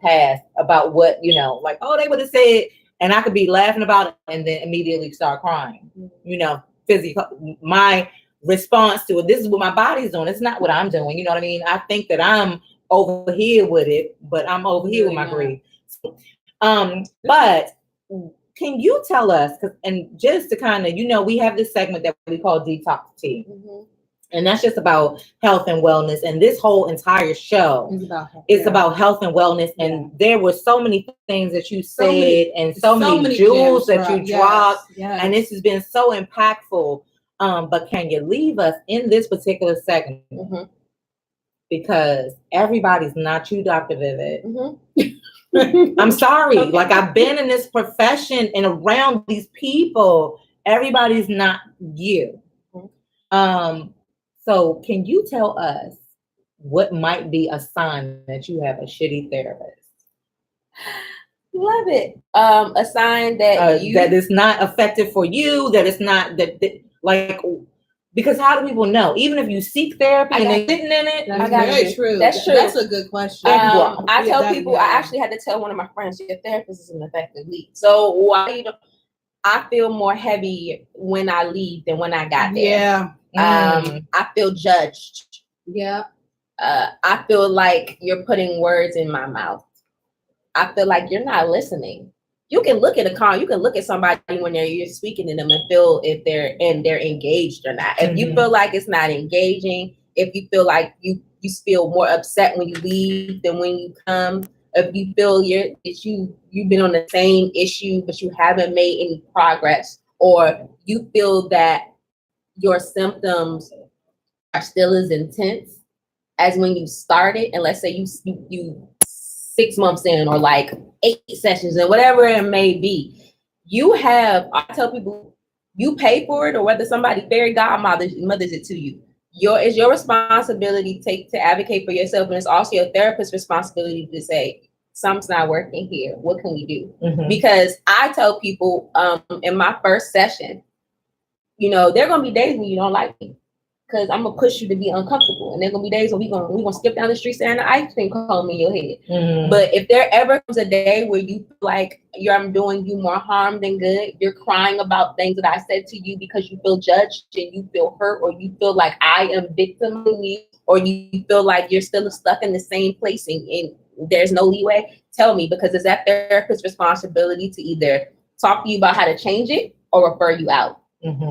passed, about what, you know, like, oh, they would have said, and I could be laughing about it and then immediately start crying. You know, physically, my response to it, this is what my body's doing. It's not what I'm doing. You know what I mean? I think that I'm over here with it, but I'm over here with my grief. So, but can you tell us, and just to kind of, you know, we have this segment that we call DetoxTEA, and that's just about health and wellness. And this whole entire show is about health and wellness. And there were so many things that you said, and so many jewels that you dropped, and this has been so impactful. But can you leave us in this particular segment? Because everybody's not you, Dr. Vivid. I'm sorry. Like, I've been in this profession and around these people. Everybody's not you. So can you tell us what might be a sign that you have a shitty therapist? Love it. A sign that that is not effective for you, that it's not like, because how do people know? Even if you seek therapy and they're sitting in it, that's very true. That's true. That's a good question. I tell people, I actually had to tell one of my friends, your therapist isn't effective lead. So I feel more heavy when I leave than when I got there. I feel judged. I feel like you're putting words in my mouth. I feel like you're not listening. You can look at you can look at somebody when you're speaking to them and feel if they're engaged or not. If you feel like it's not engaging, if you feel like you feel more upset when you leave than when you come, if you feel you've been on the same issue but you haven't made any progress, or you feel that your symptoms are still as intense as when you started, and let's say you 6 months in, or like 8 sessions, and whatever it may be, I tell people, you pay for it, or whether somebody fairy godmothers it to you. It's your responsibility to advocate for yourself, and it's also your therapist's responsibility to say, something's not working here. What can we do? Because I tell people in my first session, you know, there are gonna be days when you don't like me, because I'm gonna push you to be uncomfortable, and there gonna be days when we gonna skip down the street staring at the ice cream cone in your head. But if there ever comes a day where you feel like I'm doing you more harm than good, you're crying about things that I said to you because you feel judged and you feel hurt, or you feel like I am victiming you, or you feel like you're still stuck in the same place and there's no leeway, tell me, because it's that therapist's responsibility to either talk to you about how to change it or refer you out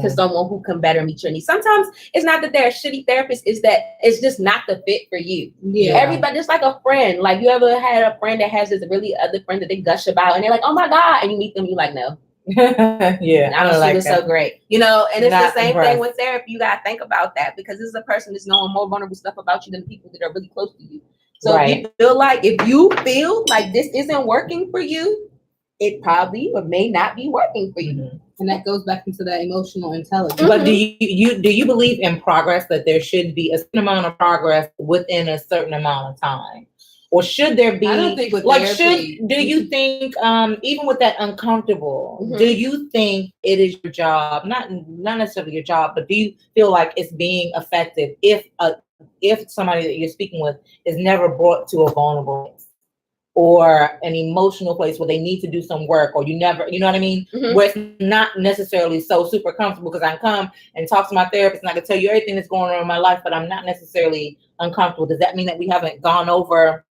to someone who can better meet your needs. Sometimes it's not that they're a shitty therapist, it's that it's just not the fit for you. Everybody, just like a friend. Like, you ever had a friend that has this really other friend that they gush about, and they're like, oh my God, and you meet them, you're like, no. I don't think it's so great. You know, and it's the same thing with therapy. You gotta think about that, because this is a person that's knowing more vulnerable stuff about you than people that are really close to you. So if you feel like this isn't working for you, it probably or may not be working for you. And that goes back into that emotional intelligence. But do you believe in progress, that there should be a certain amount of progress within a certain amount of time? Or should there be, I don't think with like, therapy, do you think, even with that uncomfortable, do you think it is your job, not necessarily your job, but do you feel like it's being effective if somebody that you're speaking with is never brought to a vulnerable place or an emotional place where they need to do some work, or you know what I mean? Where it's not necessarily so super comfortable, because I can come and talk to my therapist and I can tell you everything that's going on in my life, but I'm not necessarily uncomfortable. Does that mean that we haven't gone over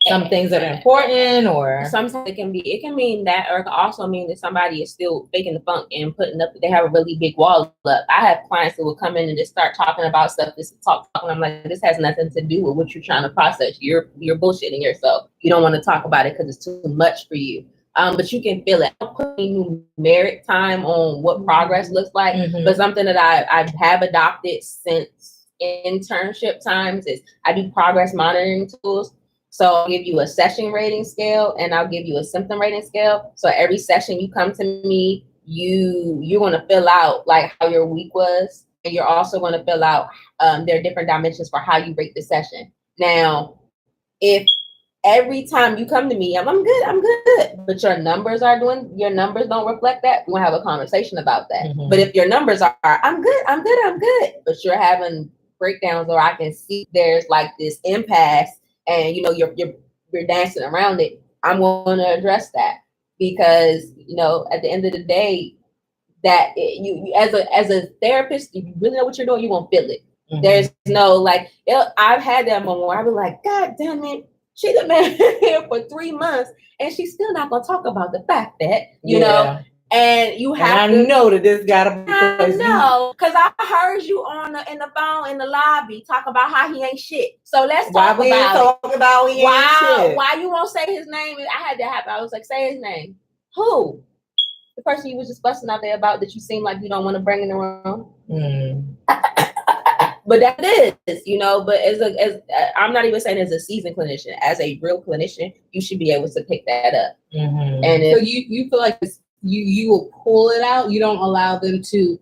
some things that are important, or sometimes it can mean that, or it can also mean that somebody is still faking the funk and putting up, they have a really big wall up. I have clients that will come in and just start talking about stuff, and I'm like, this has nothing to do with what you're trying to process. You're bullshitting yourself. You don't want to talk about it because it's too much for you. But you can feel it. I'm putting numeric time on what progress looks like, but something that I have adopted since internship times is I do progress monitoring tools. So I'll give you a session rating scale and I'll give you a symptom rating scale. So every session you come to me, you're going to fill out like how your week was. And you're also going to fill out, there are different dimensions for how you rate the session. Now, if every time you come to me, I'm good, but your numbers don't reflect that, we're going to have a conversation about that. But if your numbers are, I'm good, but you're having breakdowns, or I can see there's like this impasse, and you're dancing around it, I'm going to address that, because at the end of the day, that you as a therapist, if you really know what you're doing, you're gonna feel it. There's no like, I've had that moment where I was like, God damn it, she done been here for 3 months and she's still not gonna talk about the fact that you know. And you have to know that this gotta be. I know, because I heard you in the phone in the lobby talking about how he ain't shit. So let's talk about why you won't say his name. I had that happen. I was like, say his name. Who? The person you was just busting out there about that you seem like you don't want to bring in the room. But that is, but as I'm not even saying as a seasoned clinician, as a real clinician, you should be able to pick that up. And so you feel like it's, you will pull it out. You don't allow them to.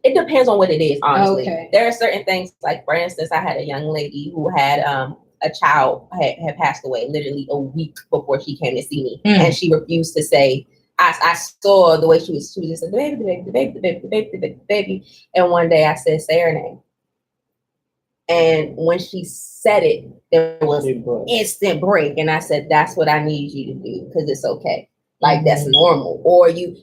It depends on what it is, honestly. Okay. There are certain things, like for instance, I had a young lady who had a child had passed away literally a week before she came to see me, and she refused to say. I saw the way she was just like, the baby. And one day I said, say her name. And when she said it, there was an instant break. And I said, that's what I need you to do, because it's okay. Like, that's normal.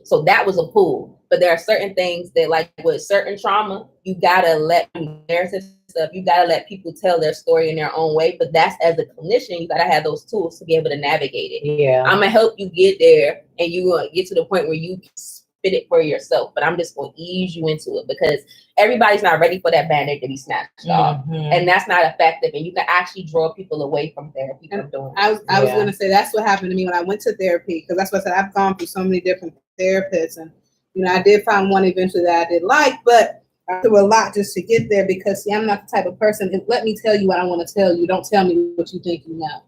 So that was a pull. But there are certain things that, like with certain trauma, you gotta let narrative stuff, you gotta let people tell their story in their own way. But that's, as a clinician, you gotta have those tools to be able to navigate it. Yeah. I'm gonna help you get there, and you're gonna get to the point where you can spit it for yourself. But I'm just gonna ease you into it, because everybody's not ready for that band-aid to be snatched off. And that's not effective. And you can actually draw people away from therapy from doing I was gonna say that's what happened to me when I went to therapy, because that's what I said, I've gone through so many different therapists, and I did find one eventually that I did like, but I threw a lot just to get there, because see, I'm not the type of person, let me tell you what I want to tell you. Don't tell me what you think you know.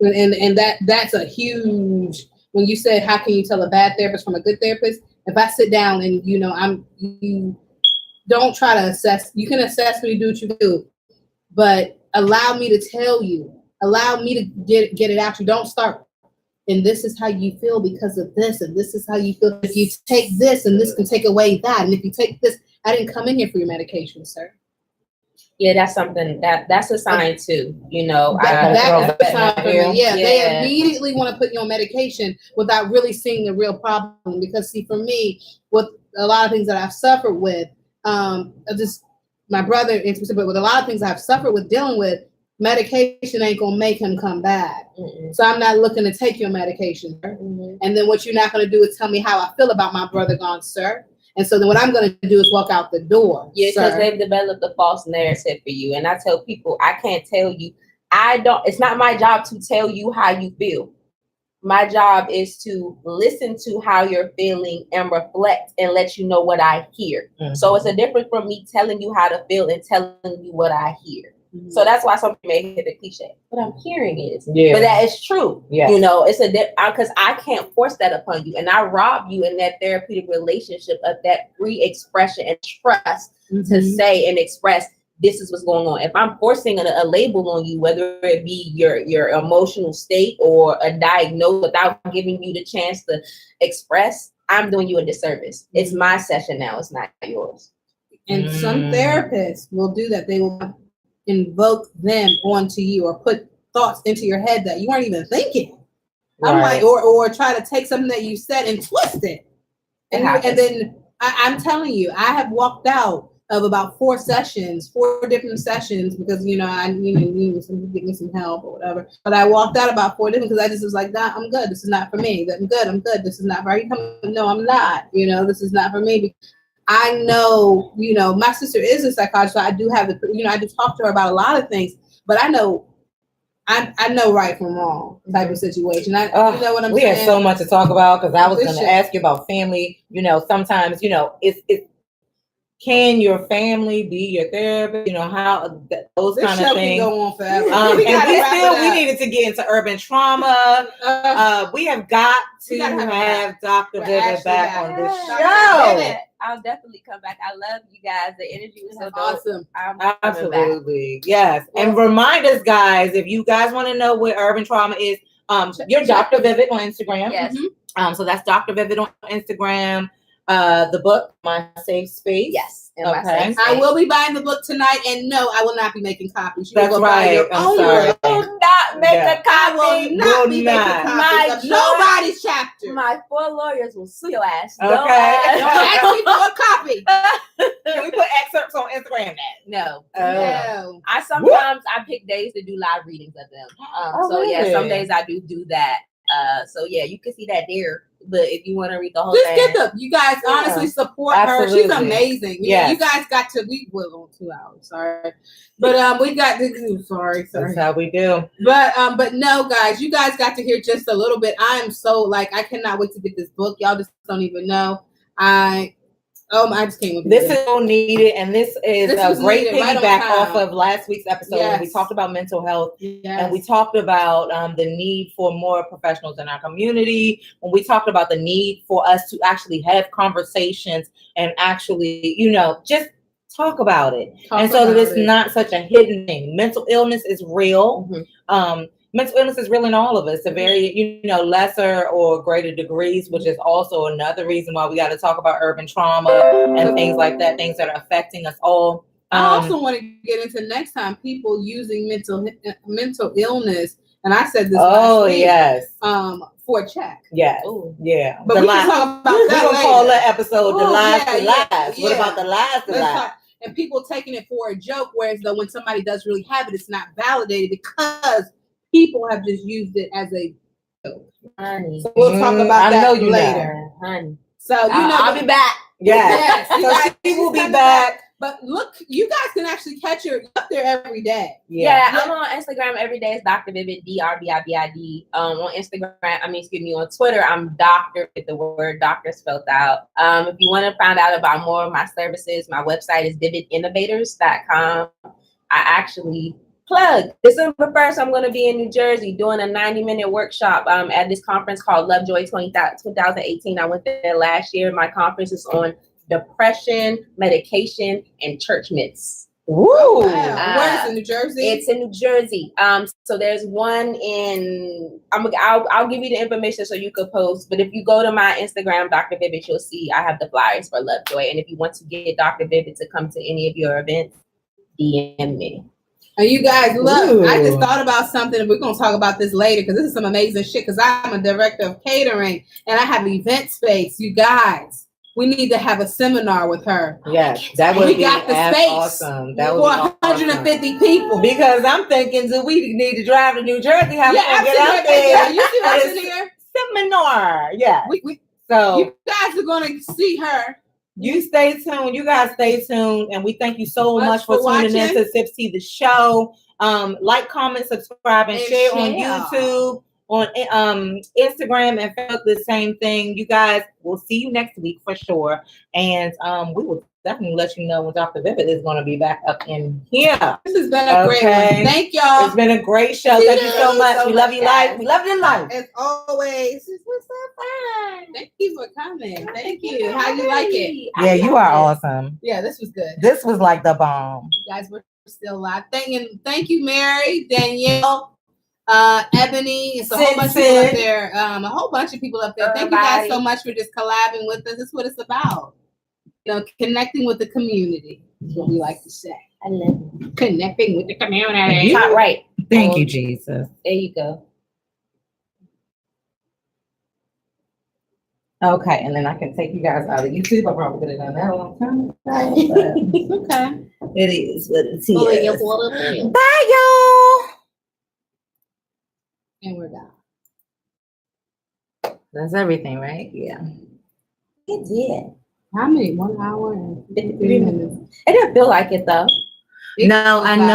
And that's a huge, when you said, how can you tell a bad therapist from a good therapist? If I sit down and, you don't try to assess, you can assess me, do what you do, but allow me to tell you, allow me to get it out. You don't start. And this is how you feel because of this, and this is how you feel. If you take this, and this can take away that, and if you take this, I didn't come in here for your medication, sir. Yeah, that's something that's a sign too. That's a sign for me. Yeah, they immediately want to put you on medication without really seeing the real problem. Because see, for me, with a lot of things that I've suffered with, just my brother in specific, but with a lot of things I've suffered with dealing with, medication ain't gonna make him come back. So I'm not looking to take your medication. And then what you're not gonna do is tell me how I feel about my brother gone, sir. And so then what I'm gonna do is walk out the door. Yeah, because they've developed a false narrative for you. And I tell people, I can't tell you, it's not my job to tell you how you feel. My job is to listen to how you're feeling and reflect and let you know what I hear. So it's a difference from me telling you how to feel and telling you what I hear. So that's why some people may hear the cliche. What I'm hearing is, but that is true. It's because I can't force that upon you, and I rob you in that therapeutic relationship of that free expression and trust to say and express, this is what's going on. If I'm forcing a label on you, whether it be your emotional state or a diagnosis without giving you the chance to express, I'm doing you a disservice. It's my session now. It's not yours. And some therapists will do that. They will invoke them onto you or put thoughts into your head that you weren't even thinking. I'm like, or try to take something that you said and twist it. And then I'm telling you, I have walked out of about 4 different sessions, because I needed some get me some help or whatever. But I walked out about 4 different because I just was like, nah, I'm good. This is not for me. I'm good. This is not for you. No, I'm not. This is not for me. I know, my sister is a psychologist, so I do have I do talk to her about a lot of things, but I know right from wrong type of situation. You know what I'm saying? We have so much to talk about, because I was going to ask you about family. Sometimes, it's can your family be your therapist? How those kind of things can go on forever. We needed to get into urban trauma. We have got to have Dr. Vivid back on the show. I'll definitely come back. I love you guys. The energy was so awesome. Absolutely. Yes. And remind us, guys, if you guys want to know what urban trauma is, you're Dr. Vivid on Instagram. Yes. So that's Dr. Vivid on Instagram. The book, My Safe Space. Yes. Okay. I will be buying the book tonight, and no, I will not be making copies. You That's right. Do not make a copy. I will not be making copies of nobody's chapter. My 4 lawyers will sue your ass. Okay. Don't ask me for a copy. Can we put excerpts on Instagram? No. No. I pick days to do live readings of them. Really? Some days I do that. You can see that there. But if you want to read the whole just thing, get them. You guys honestly support her. She's amazing. Yes. You guys got to. We will on 2 hours. Sorry, but we got to. Sorry. That's how we do. But no, guys, you guys got to hear just a little bit. I am so I cannot wait to get this book. Y'all just don't even know. I just came with this is so needed, and this is a great piggyback off of last week's episode. Yes. When we talked about mental health, and we talked about the need for more professionals in our community. When we talked about the need for us to actually have conversations and actually, just talk about it, so that it's not such a hidden thing. Mental illness is real. Mm-hmm. Mental illness is real in all of us, to very, lesser or greater degrees, which is also another reason why we got to talk about urban trauma and things like that, things that are affecting us all. I also want to get into next time people using mental illness, and I said this last week, yes. For a check. Yes. Ooh. Yeah. But we can talk about that later. We're going to call that episode the last. What about the last? And people taking it for a joke, whereas though when somebody does really have it, it's not validated because people have just used it as a joke. Honey. So we'll talk about that later. Honey. So I'll be back. Yes. So she will be back. But look, you guys can actually catch her up there every day. Yeah, I'm on Instagram every day. It's Dr. Vivid, DRBIBID. On Instagram, on Twitter, I'm Doctor with the word doctor spelled out. If you want to find out about more of my services, my website is vividinnovators.com. I actually plug. December 1st, I'm going to be in New Jersey doing a 90-minute workshop at this conference called Lovejoy 2018. I went there last year. My conference is on depression, medication, and church myths. Ooh. Wow. Where is it, New Jersey? It's in New Jersey. So there's one in. I'll give you the information so you could post. But if you go to my Instagram, Dr. Vivid, you'll see I have the flyers for Lovejoy. And if you want to get Dr. Vivid to come to any of your events, DM me. And you guys, look, I just thought about something. We're going to talk about this later because this is some amazing shit. Because I'm a director of catering and I have an event space. You guys, we need to have a seminar with her. Yes, that would be awesome. That would be 150 people. Because I'm thinking, do we need to drive to New Jersey? How get out there? You see what's in here? Seminar. Yeah. So you guys are going to see her. You stay tuned. You guys stay tuned. And we thank you so much for tuning in to SipsTea the Show. Like, comment, subscribe, and share on YouTube, on Instagram, and Facebook, the same thing. You guys, we'll see you next week for sure. And we will definitely let you know when Dr. Vivid is going to be back up in here. This has been a great one. Thank y'all. It's been a great show. Thank you so much. We love you life. We love you life. As always. This was so fun. Thank you for coming. Thank you. How you like it? Yeah, you are awesome. Yeah, this was good. This was like the bomb. You guys were still live. Thank you, Mary, Danielle, Ebony. It's a whole bunch of people up there. A whole bunch of people up there. Thank you guys so much for just collabing with us. That's what it's about. Connecting with the community is what we like to say. I love it. Connecting with the community. Not right. Thank you, Jesus. There you go. Okay, and then I can take you guys out of YouTube. I probably could have done that a long time ago, but Okay. it is what it Well, it is. is what it is. Bye, y'all. And we're done. That's everything, right? Yeah. It did. How many? 1 hour and 53 minutes. It didn't feel like it though. No, I know.